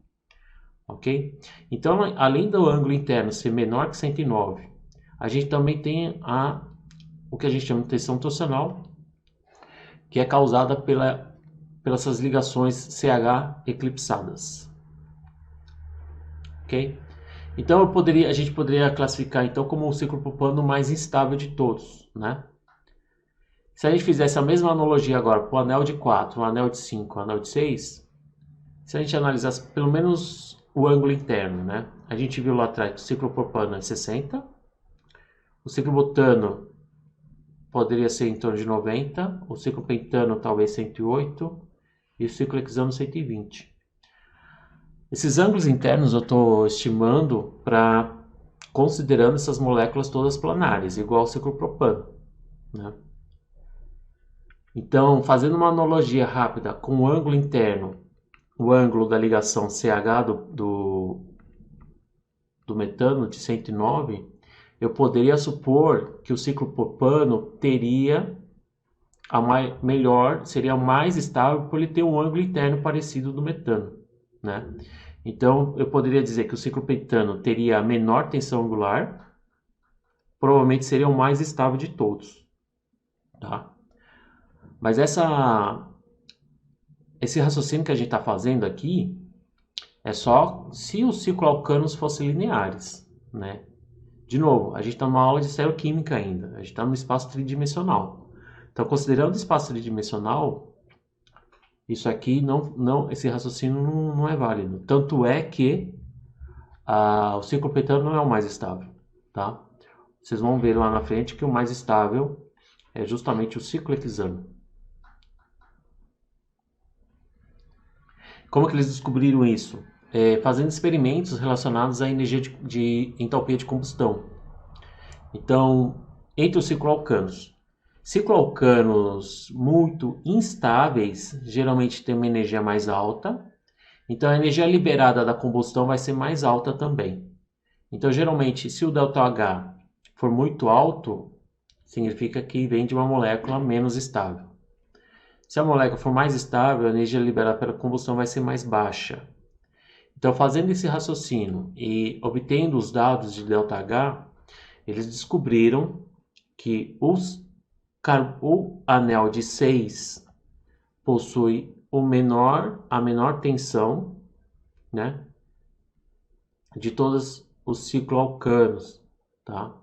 Ok? Então, além do ângulo interno ser menor que 109, a gente também tem o que a gente chama de tensão torsional, que é causada pelas essas ligações CH eclipsadas. Ok? Então a gente poderia classificar então como o ciclo propano mais instável de todos, né? Se a gente fizesse a mesma analogia agora para o anel de 4, o anel de 5, o anel de 6, se a gente analisasse pelo menos o ângulo interno, né? A gente viu lá atrás que o ciclo propano é 60, o ciclo butano poderia ser em torno de 90, o ciclo pentano talvez 108 e o ciclo hexano 120. Esses ângulos internos eu estou estimando considerando essas moléculas todas planares, igual ao ciclo propano, né? Então, fazendo uma analogia rápida com o ângulo interno, o ângulo da ligação CH do metano de 109, eu poderia supor que o ciclo propano seria mais estável por ele ter um ângulo interno parecido do metano, né? Então, eu poderia dizer que o ciclo pentano teria a menor tensão angular, provavelmente seria o mais estável de todos, tá? Mas esse raciocínio que a gente está fazendo aqui é só se os cicloalcanos fossem lineares, né? De novo, a gente está numa aula de estereoquímica ainda, a gente está no espaço tridimensional. Então, considerando o espaço tridimensional, isso aqui esse raciocínio não é válido. Tanto é que o ciclo pentano não é o mais estável, tá? Vocês vão ver lá na frente que o mais estável é justamente o ciclo hexano. Como que eles descobriram isso? Fazendo experimentos relacionados à energia de entalpia de combustão. Então, entre os cicloalcanos muito instáveis geralmente têm uma energia mais alta, então a energia liberada da combustão vai ser mais alta também. Então, geralmente, se o ΔH for muito alto, significa que vem de uma molécula menos estável. Se a molécula for mais estável, a energia liberada pela combustão vai ser mais baixa. Então, fazendo esse raciocínio e obtendo os dados de ΔH, eles descobriram que o anel de 6 possui a menor tensão, né, de todos os cicloalcanos, tá?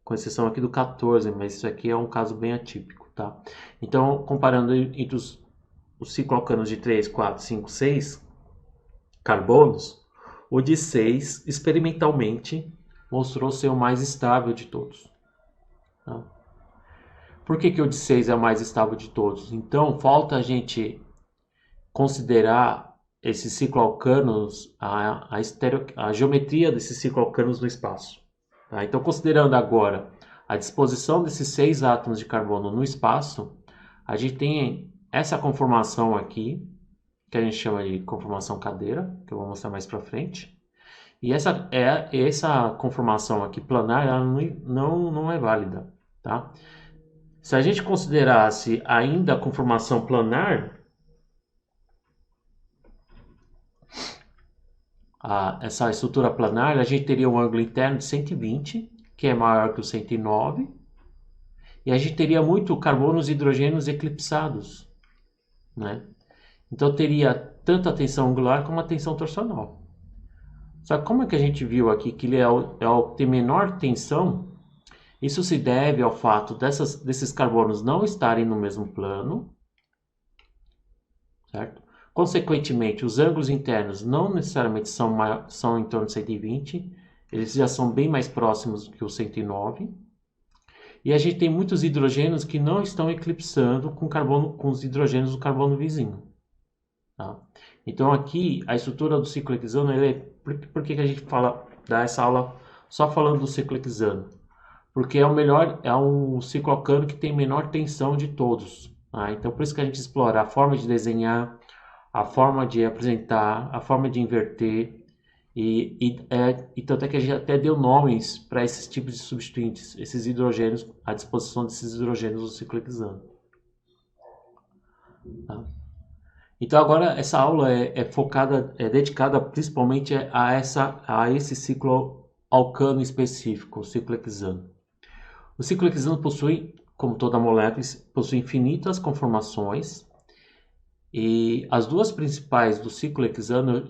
Com exceção aqui do 14, mas isso aqui é um caso bem atípico, tá? Então, comparando entre os cicloalcanos de 3, 4, 5, 6 carbonos, o de 6 experimentalmente mostrou ser o mais estável de todos, tá? Por que o de 6 é o mais estável de todos? Então, falta a gente considerar esses cicloalcanos, a geometria desses cicloalcanos no espaço. Tá? Então, considerando agora a disposição desses 6 átomos de carbono no espaço, a gente tem essa conformação aqui, que a gente chama de conformação cadeira, que eu vou mostrar mais para frente. E essa conformação aqui planar, ela não é válida, tá? Se a gente considerasse ainda a conformação planar, essa estrutura planar, a gente teria um ângulo interno de 120, que é maior que o 109, e a gente teria muito carbonos e hidrogênios eclipsados, né? Então teria tanto a tensão angular como a tensão torsional. Só que como é que a gente viu aqui que ele é o que tem menor tensão? Isso se deve ao fato desses carbonos não estarem no mesmo plano, certo? Consequentemente, os ângulos internos não necessariamente são em torno de 120, eles já são bem mais próximos que o 109. E a gente tem muitos hidrogênios que não estão eclipsando com os hidrogênios do carbono vizinho. Tá? Então aqui a estrutura do ciclo hexano, por que a gente dá essa aula só falando do ciclo hexano? Porque é um ciclo alcano que tem menor tensão de todos. Tá? Então por isso que a gente explora a forma de desenhar, a forma de apresentar, a forma de inverter, e tanto é que a gente até deu nomes para esses tipos de substituintes, esses hidrogênios, à disposição desses hidrogênios do ciclo hexano. Tá? Então agora essa aula é dedicada principalmente a esse ciclo alcano específico, o ciclo hexano. O ciclo hexano possui, como toda molécula, possui infinitas conformações, e as duas principais do ciclo hexano,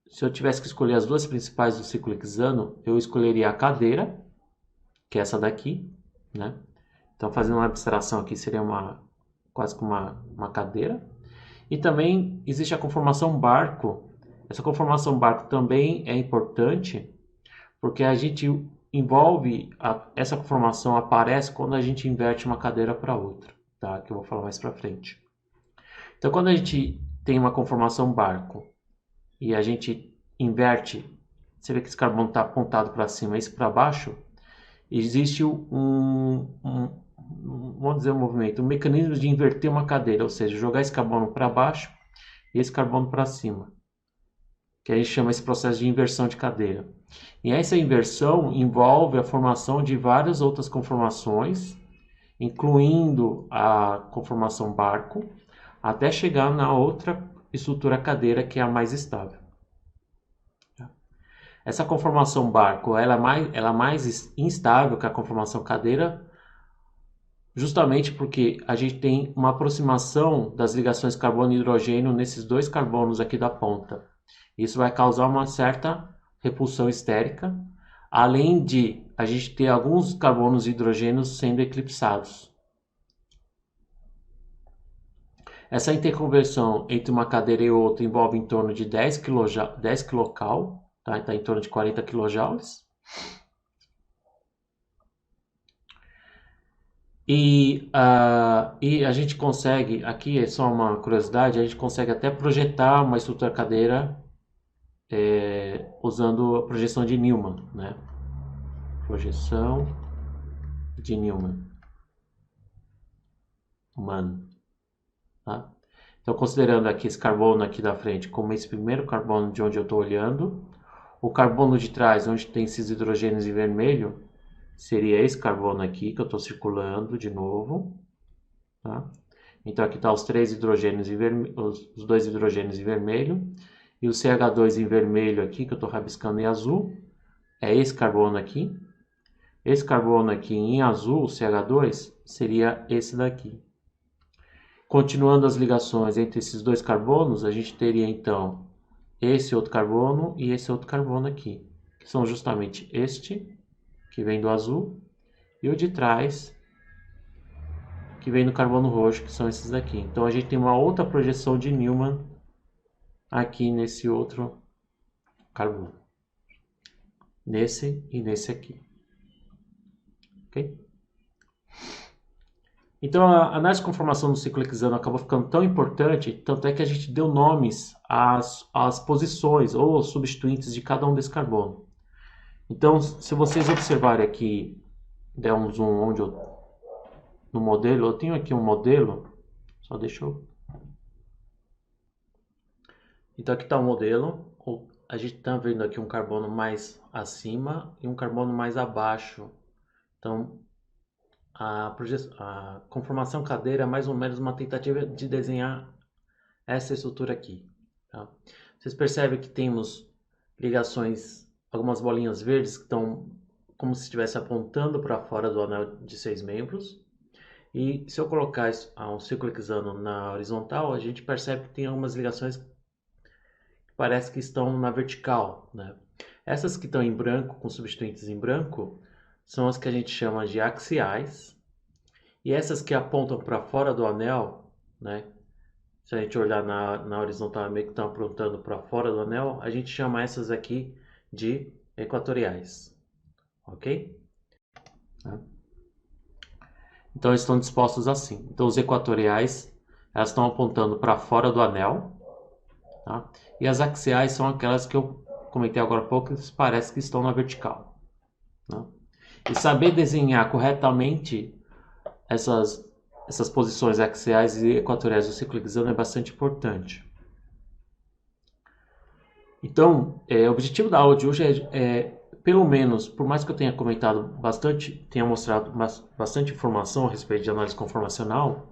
se eu tivesse que escolher as duas principais do ciclo hexano, eu escolheria a cadeira, que é essa daqui, né? Então, fazendo uma abstração aqui, seria quase que uma cadeira. E também existe a conformação barco. Essa conformação barco também é importante, porque a gente essa conformação aparece quando a gente inverte uma cadeira para outra, tá? Que eu vou falar mais para frente. Então, quando a gente tem uma conformação barco e a gente inverte, você vê que esse carbono está apontado para cima e esse para baixo, existe vamos dizer, um mecanismo de inverter uma cadeira, ou seja, jogar esse carbono para baixo e esse carbono para cima, que a gente chama esse processo de inversão de cadeira. E essa inversão envolve a formação de várias outras conformações, incluindo a conformação barco, até chegar na outra estrutura cadeira, que é a mais estável. Essa conformação barco ela é mais instável que a conformação cadeira, justamente porque a gente tem uma aproximação das ligações carbono e hidrogênio nesses dois carbonos aqui da ponta. Isso vai causar uma certa repulsão estérica, além de a gente ter alguns carbonos e hidrogênios sendo eclipsados. Essa interconversão entre uma cadeira e outra envolve em torno de 10 kcal, tá? Está em torno de 40 kJ. E a gente consegue, aqui é só uma curiosidade, a gente consegue até projetar uma estrutura cadeira usando a projeção de Newman, né? Projeção de Newman. Tá? Então, considerando aqui esse carbono aqui da frente como esse primeiro carbono de onde eu estou olhando, o carbono de trás, onde tem esses hidrogênios em vermelho, seria esse carbono aqui que eu estou circulando de novo. Tá? Então aqui está os três hidrogênios em vermelho, os dois hidrogênios em vermelho, e o CH2 em vermelho aqui, que eu estou rabiscando em azul, é esse carbono aqui. Esse carbono aqui em azul, o CH2, seria esse daqui. Continuando as ligações entre esses dois carbonos, a gente teria então esse outro carbono e esse outro carbono aqui, que são justamente este, que vem do azul, e o de trás, que vem do carbono roxo, que são esses daqui. Então a gente tem uma outra projeção de Newman aqui nesse outro carbono. Nesse e nesse aqui. Ok? Então a análise de conformação do ciclo hexano acabou ficando tão importante, tanto é que a gente deu nomes às posições ou aos substituintes de cada um desses carbonos. Então, se vocês observarem aqui, der um zoom no modelo, eu tenho aqui um modelo, só deixa eu... Então aqui está o modelo, a gente está vendo aqui um carbono mais acima e um carbono mais abaixo. Então, a conformação cadeira é mais ou menos uma tentativa de desenhar essa estrutura aqui. Tá? Vocês percebem que temos ligações, algumas bolinhas verdes que estão como se estivesse apontando para fora do anel de 6 membros. E se eu colocar um círculo hexano na horizontal, a gente percebe que tem algumas ligações que parece que estão na vertical, né? Essas que estão em branco, com substituintes em branco, são as que a gente chama de axiais. E essas que apontam para fora do anel, né? Se a gente olhar na horizontal, meio que estão apontando para fora do anel, a gente chama essas aqui de equatoriais. Ok? Então, eles estão dispostos assim. Então, os equatoriais, elas estão apontando para fora do anel. Tá? E as axiais são aquelas que eu comentei agora há pouco, que parece que estão na vertical. Tá? E saber desenhar corretamente essas posições axiais e equatoriais do ciclo hexano é bastante importante. Então, o objetivo da aula de hoje pelo menos, por mais que eu tenha comentado bastante, tenha mostrado bastante informação a respeito de análise conformacional,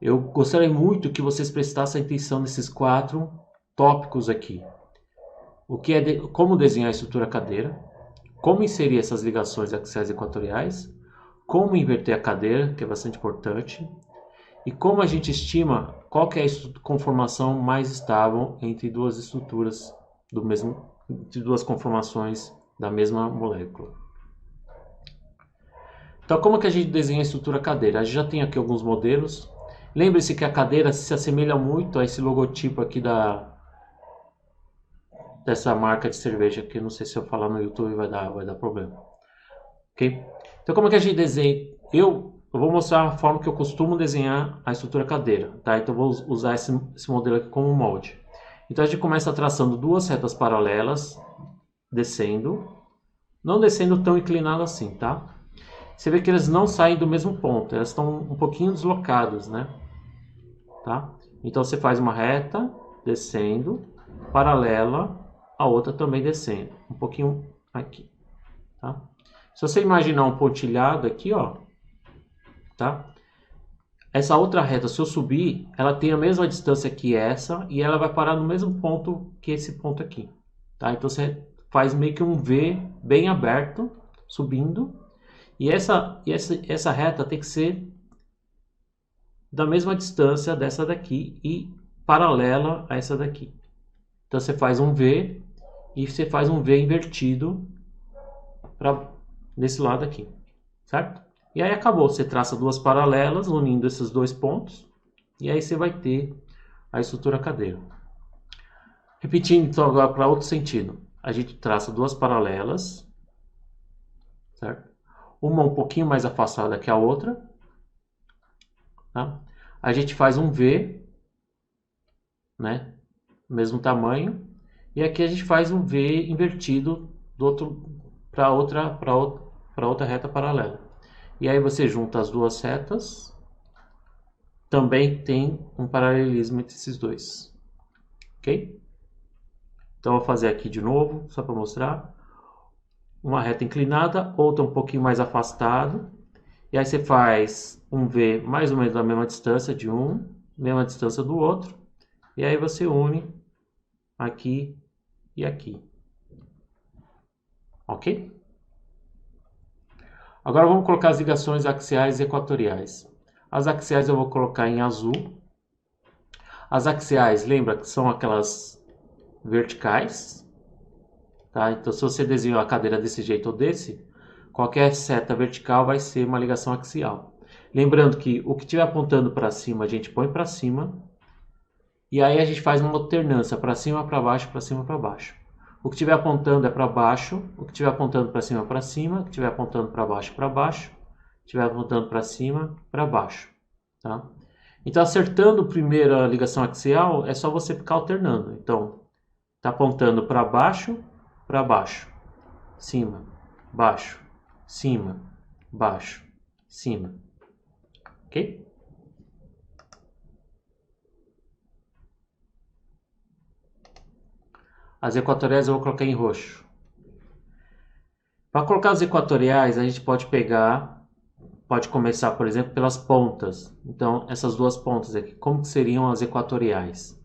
eu gostaria muito que vocês prestassem atenção nesses 4 tópicos aqui. O que é como desenhar a estrutura cadeira, como inserir essas ligações axiais e equatoriais, como inverter a cadeira, que é bastante importante, e como a gente estima qual que é a conformação mais estável entre duas estruturas de duas conformações da mesma molécula. Então, como que a gente desenha a estrutura cadeira? A gente já tem aqui alguns modelos. Lembre-se que a cadeira se assemelha muito a esse logotipo aqui dessa marca de cerveja, que não sei se eu falar no YouTube vai dar problema. Ok? Então, como é que a gente desenha? Eu vou mostrar a forma que eu costumo desenhar a estrutura cadeira. Tá? Então, eu vou usar esse modelo aqui como molde. Então, a gente começa traçando 2 retas paralelas, descendo. Não descendo tão inclinado assim, tá? Você vê que eles não saem do mesmo ponto, elas estão um pouquinho deslocadas, né? Tá? Então você faz uma reta descendo, paralela, a outra também descendo, um pouquinho aqui, tá? Se você imaginar um pontilhado aqui, ó, tá? Essa outra reta, se eu subir, ela tem a mesma distância que essa e ela vai parar no mesmo ponto que esse ponto aqui, tá? Então você faz meio que um V bem aberto, subindo. E essa reta tem que ser da mesma distância dessa daqui e paralela a essa daqui. Então você faz um V e você faz um V invertido desse lado aqui, certo? E aí acabou, você traça 2 paralelas unindo esses 2 pontos e aí você vai ter a estrutura cadeira. Repetindo então agora para outro sentido, a gente traça 2 paralelas, certo? Uma um pouquinho mais afastada que a outra, tá? A gente faz um V, né? Mesmo tamanho, e aqui a gente faz um V invertido do outro para outra reta paralela. E aí você junta as 2 retas, também tem um paralelismo entre esses dois, ok? Então eu vou fazer aqui de novo, só para mostrar. Uma reta inclinada, outra um pouquinho mais afastado. E aí você faz um V mais ou menos da mesma distância de um, mesma distância do outro. E aí você une aqui e aqui. Ok? Agora vamos colocar as ligações axiais e equatoriais. As axiais eu vou colocar em azul. As axiais, lembra que são aquelas verticais. Tá? Então se você desenhar a cadeira desse jeito ou desse, qualquer seta vertical vai ser uma ligação axial. Lembrando que o que estiver apontando para cima, a gente põe para cima. E aí a gente faz uma alternância para cima, para baixo, para cima, para baixo. O que estiver apontando é para baixo, o que estiver apontando para cima, para cima, o que estiver apontando para baixo, para baixo, o que estiver apontando para cima, para baixo. Tá? Então, acertando a primeira ligação axial, é só você ficar alternando. Então, está apontando para baixo, cima, baixo, cima, baixo, cima. Ok? As equatoriais eu vou colocar em roxo. Para colocar as equatoriais, a gente pode pegar pode começar, por exemplo, pelas pontas. Então, essas duas pontas aqui, como que seriam as equatoriais?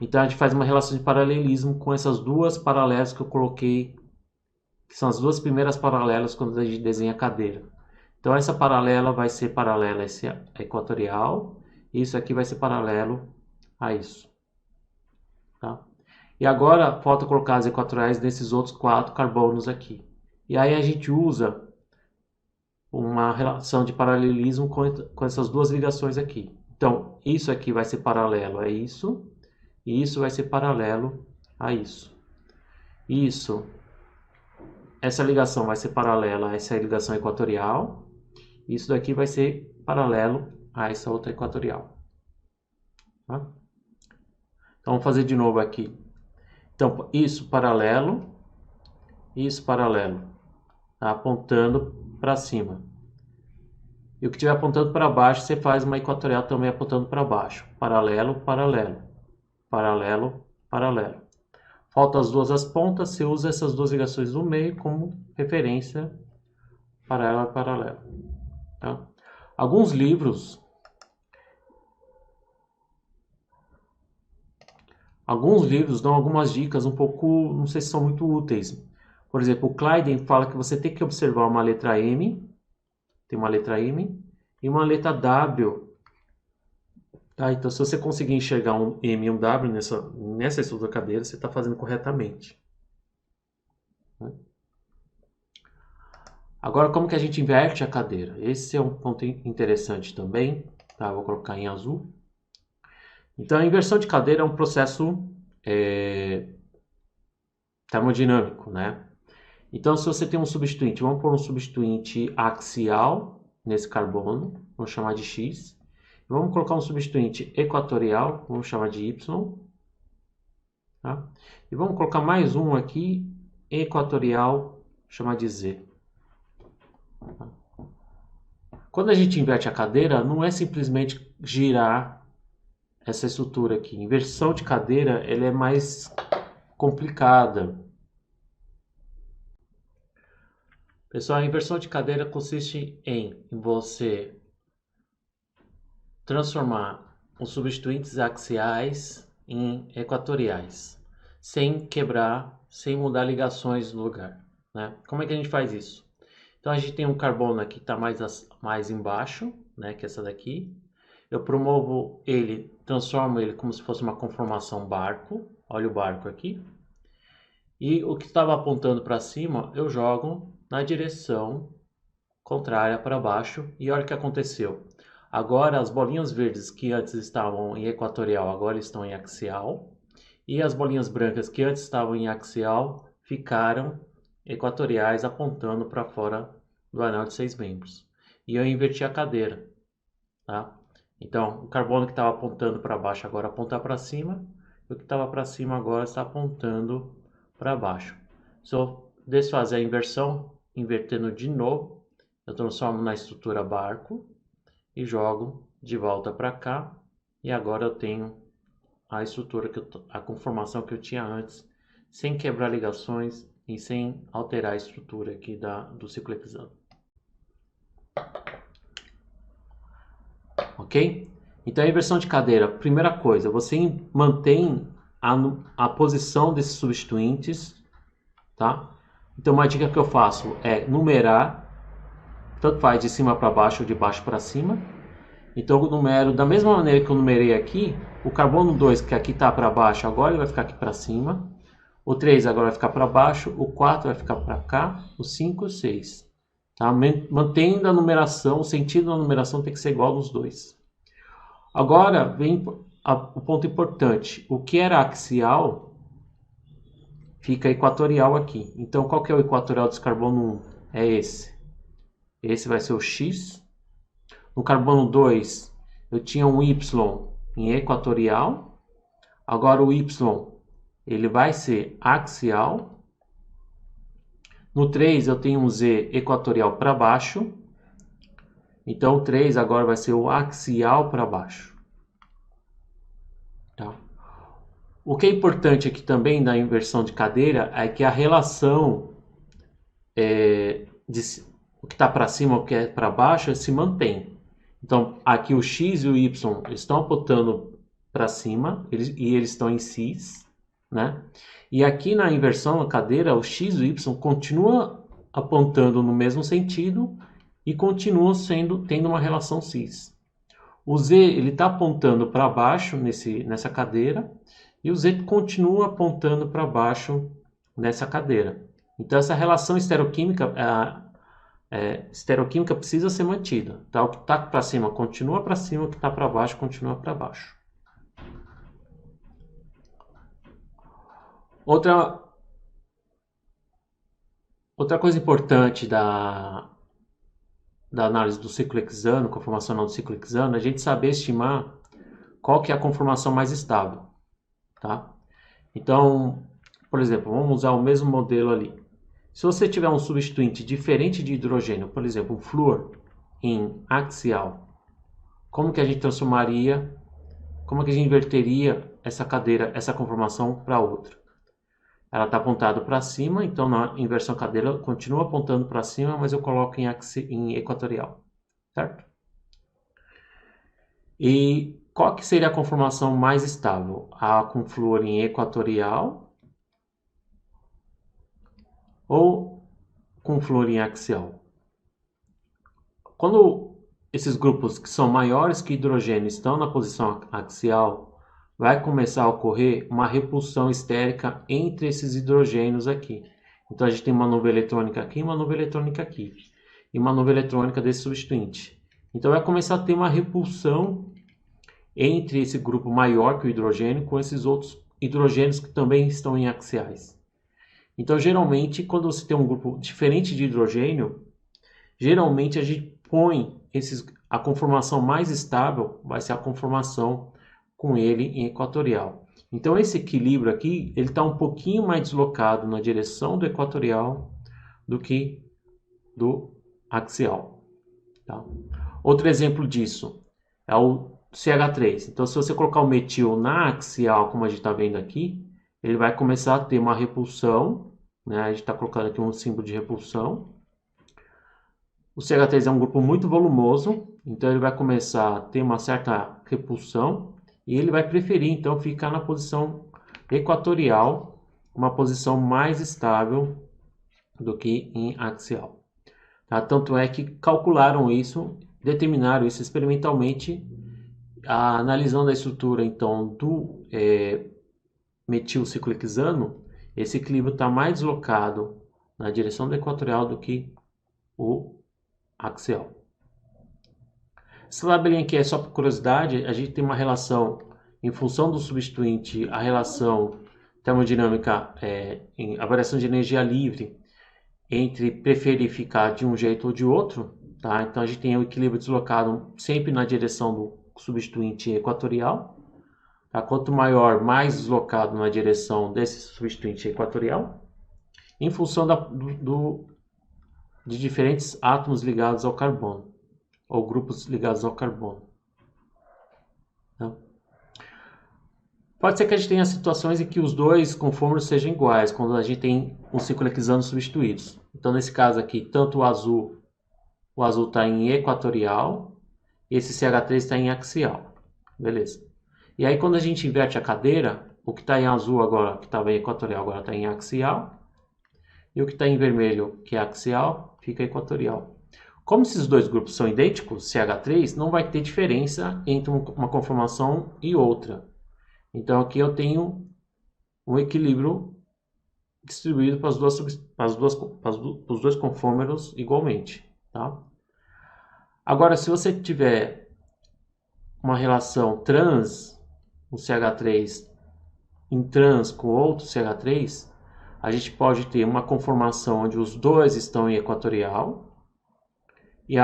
Então, a gente faz uma relação de paralelismo com essas duas paralelas que eu coloquei, que são as duas primeiras paralelas quando a gente desenha a cadeira. Então, essa paralela vai ser paralela a esse equatorial, e isso aqui vai ser paralelo a isso. Tá? E agora, falta colocar as equatoriais nesses outros 4 carbonos aqui. E aí a gente usa uma relação de paralelismo com essas duas ligações aqui. Então, isso aqui vai ser paralelo a isso, e isso vai ser paralelo a isso. Essa ligação vai ser paralela a essa ligação equatorial, isso daqui vai ser paralelo a essa outra equatorial. Tá? Então, vamos fazer de novo aqui. Então, isso paralelo, tá? Apontando para cima. E o que estiver apontando para baixo, você faz uma equatorial também apontando para baixo. Paralelo, paralelo. Paralelo, paralelo. Faltam as duas as pontas, você usa essas duas ligações do meio como referência paralelo a paralelo. Tá? Alguns livros dão algumas dicas um pouco, não sei se são muito úteis. Por exemplo, o Kleiden fala que você tem que observar uma letra M, tem uma letra M e uma letra W. Tá? Então, se você conseguir enxergar um M e um W nessa estrutura da cadeira, você está fazendo corretamente. Agora, como que a gente inverte a cadeira? Esse é um ponto interessante também. Tá? Vou colocar em azul. Então, a inversão de cadeira é um processo termodinâmico, né? Então, se você tem um substituinte, vamos pôr um substituinte axial nesse carbono, vamos chamar de X. Vamos colocar um substituinte equatorial, vamos chamar de Y. Tá? E vamos colocar mais um aqui, equatorial, chamar de Z. Tá? Quando a gente inverte a cadeira, não é simplesmente girar essa estrutura aqui. Inversão de cadeira, ela é mais complicada. Pessoal, a inversão de cadeira consiste em você transformar os substituintes axiais em equatoriais, sem quebrar, sem mudar ligações no lugar. Né? Como é que a gente faz isso? Então a gente tem um carbono aqui que está mais embaixo, né, que é essa daqui. Eu promovo ele, transformo ele como se fosse uma conformação barco. Olha o barco aqui. E o que estava apontando para cima, eu jogo na direção contrária para baixo. E olha o que aconteceu. Agora as bolinhas verdes que antes estavam em equatorial, agora estão em axial. E as bolinhas brancas que antes estavam em axial, ficaram equatoriais apontando para fora do anel de 6 membros. E eu inverti a cadeira. Tá? Então, o carbono que estava apontando para baixo agora aponta para cima. E o que estava para cima agora está apontando para baixo. Se eu desfazer a inversão, invertendo de novo, eu transformo na estrutura barco e jogo de volta para cá. E agora eu tenho a estrutura, a conformação que eu tinha antes, sem quebrar ligações e sem alterar a estrutura aqui do ciclo hexano. Ok? Então, a inversão de cadeira, primeira coisa, você mantém a posição desses substituintes, tá? Então, uma dica que eu faço é numerar, tanto faz de cima para baixo ou de baixo para cima. Então, eu numero da mesma maneira que eu numerei aqui, o carbono 2, que aqui está para baixo, agora ele vai ficar aqui para cima. O 3 agora vai ficar para baixo, o 4 vai ficar para cá, o 5 e o 6. Tá? Mantendo a numeração, o sentido da numeração tem que ser igual nos dois. Agora vem o ponto importante. O que era axial fica equatorial aqui. Então, qual que é o equatorial desse carbono 1? É esse. Esse vai ser o X. No carbono 2, eu tinha um Y em equatorial. Agora o Y, ele vai ser axial. No 3, eu tenho um Z equatorial para baixo. Então, o 3 agora vai ser o axial para baixo. Tá? O que é importante aqui também da inversão de cadeira é que a relação o que está para cima, o que é para baixo, se mantém. Então, aqui o x e o y estão apontando para cima, e eles estão em cis, né? E aqui na inversão, na cadeira, o x e o y continua apontando no mesmo sentido e continuam tendo uma relação cis. O z ele está apontando para baixo nessa cadeira e o z continua apontando para baixo nessa cadeira. Então essa relação estereoquímica precisa ser mantida. Tá? O que está para cima continua para cima, o que está para baixo continua para baixo. Outra coisa importante da análise do ciclo hexano, conformacional do ciclo hexano, é a gente saber estimar qual que é a conformação mais estável. Tá? Então, por exemplo, vamos usar o mesmo modelo ali. Se você tiver um substituinte diferente de hidrogênio, por exemplo, um flúor em axial, como que a gente transformaria, como que a gente inverteria essa cadeira, essa conformação para outra? Ela está apontada para cima, então na inversão cadeira continua apontando para cima, mas eu coloco em equatorial, certo? E qual que seria a conformação mais estável? A com flúor em equatorial ou com flúor em axial? Quando esses grupos que são maiores que hidrogênio estão na posição axial, vai começar a ocorrer uma repulsão estérica entre esses hidrogênios aqui. Então a gente tem uma nuvem eletrônica aqui e uma nuvem eletrônica aqui. E uma nuvem eletrônica desse substituinte. Então vai começar a ter uma repulsão entre esse grupo maior que o hidrogênio com esses outros hidrogênios que também estão em axiais. Então geralmente quando você tem um grupo diferente de hidrogênio, geralmente a gente põe a conformação mais estável, vai ser a conformação com ele em equatorial. Então esse equilíbrio aqui, ele está um pouquinho mais deslocado na direção do equatorial do que do axial. Tá? Outro exemplo disso é o CH3. Então se você colocar o metil na axial, como a gente está vendo aqui, ele vai começar a ter uma repulsão, né? A gente está colocando aqui um símbolo de repulsão. O CH3 é um grupo muito volumoso, então ele vai começar a ter uma certa repulsão e ele vai preferir então ficar na posição equatorial, uma posição mais estável do que em axial. Tá? Tanto é que calcularam isso, determinaram isso experimentalmente, analisando a estrutura então do metilciclohexano, esse equilíbrio está mais deslocado na direção do equatorial do que o axial. Essa tabelinha aqui é só por curiosidade, a gente tem uma relação em função do substituinte, a relação termodinâmica, a variação de energia livre entre preferir ficar de um jeito ou de outro, tá? Então a gente tem o equilíbrio deslocado sempre na direção do substituinte equatorial, tá? Quanto maior, mais deslocado na direção desse substituinte equatorial, em função de diferentes átomos ligados ao carbono, ou grupos ligados ao carbono. Tá? Pode ser que a gente tenha situações em que os dois conformes sejam iguais, quando a gente tem um ciclo hexano substituídos. Então, nesse caso aqui, tanto o azul está em equatorial, e esse CH3 está em axial. Beleza. E aí, quando a gente inverte a cadeira, o que está em azul agora, que estava em equatorial, agora está em axial, e o que está em vermelho, que é axial, fica equatorial. Como esses dois grupos são idênticos, CH3, não vai ter diferença entre uma conformação e outra. Então aqui eu tenho um equilíbrio distribuído para os dois conformers igualmente. Tá? Agora, se você tiver uma relação trans, um CH3 em trans com outro CH3, a gente pode ter uma conformação onde os dois estão em equatorial, e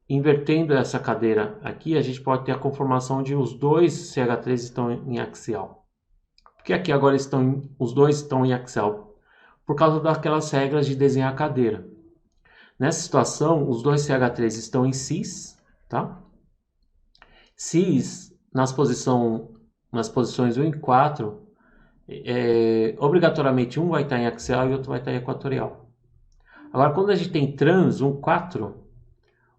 invertendo essa cadeira aqui, a gente pode ter a conformação onde os dois CH3 estão em axial. Por que aqui agora os dois estão em axial? Por causa daquelas regras de desenhar a cadeira. Nessa situação, os dois CH3 estão em cis, tá? Cis, nas posições 1 e 4, obrigatoriamente um vai estar em axial e o outro vai estar em equatorial. Agora, quando a gente tem trans 1, 4,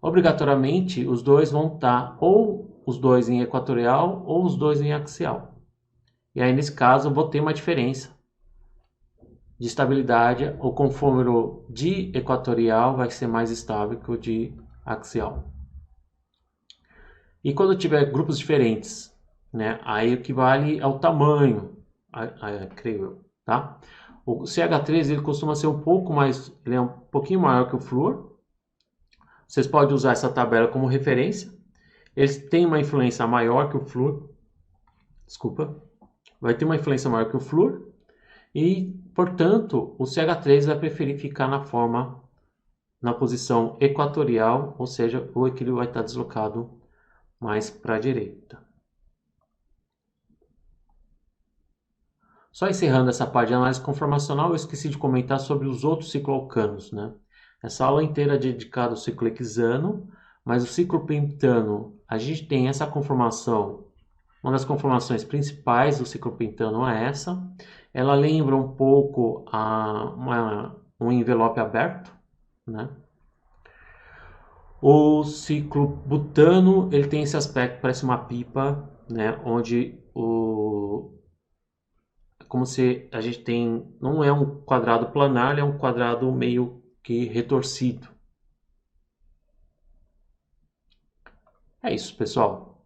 obrigatoriamente os dois vão estar ou os dois em equatorial ou os dois em axial. E aí, nesse caso, eu vou ter uma diferença de estabilidade. O confômero de equatorial vai ser mais estável que o de axial. E quando eu tiver grupos diferentes, né, aí o que vale é o tamanho, creio eu, tá? O CH3 ele costuma ser um pouco mais, ele é um pouquinho maior que o flúor. Vocês podem usar essa tabela como referência. Eles têm uma influência maior que o flúor. Desculpa. Vai ter uma influência maior que o flúor. E, portanto, o CH3 vai preferir ficar na posição equatorial, ou seja, o equilíbrio vai estar deslocado mais para a direita. Só encerrando essa parte de análise conformacional, eu esqueci de comentar sobre os outros cicloalcanos, né? Essa aula inteira é dedicada ao ciclo hexano, mas o ciclo pentano, a gente tem essa conformação, uma das conformações principais do ciclo pentano é essa. Ela lembra um pouco um envelope aberto, né? O ciclo butano, ele tem esse aspecto, parece uma pipa, né? Onde como se a gente tem, não é um quadrado planar, é um quadrado meio que retorcido. É isso, pessoal.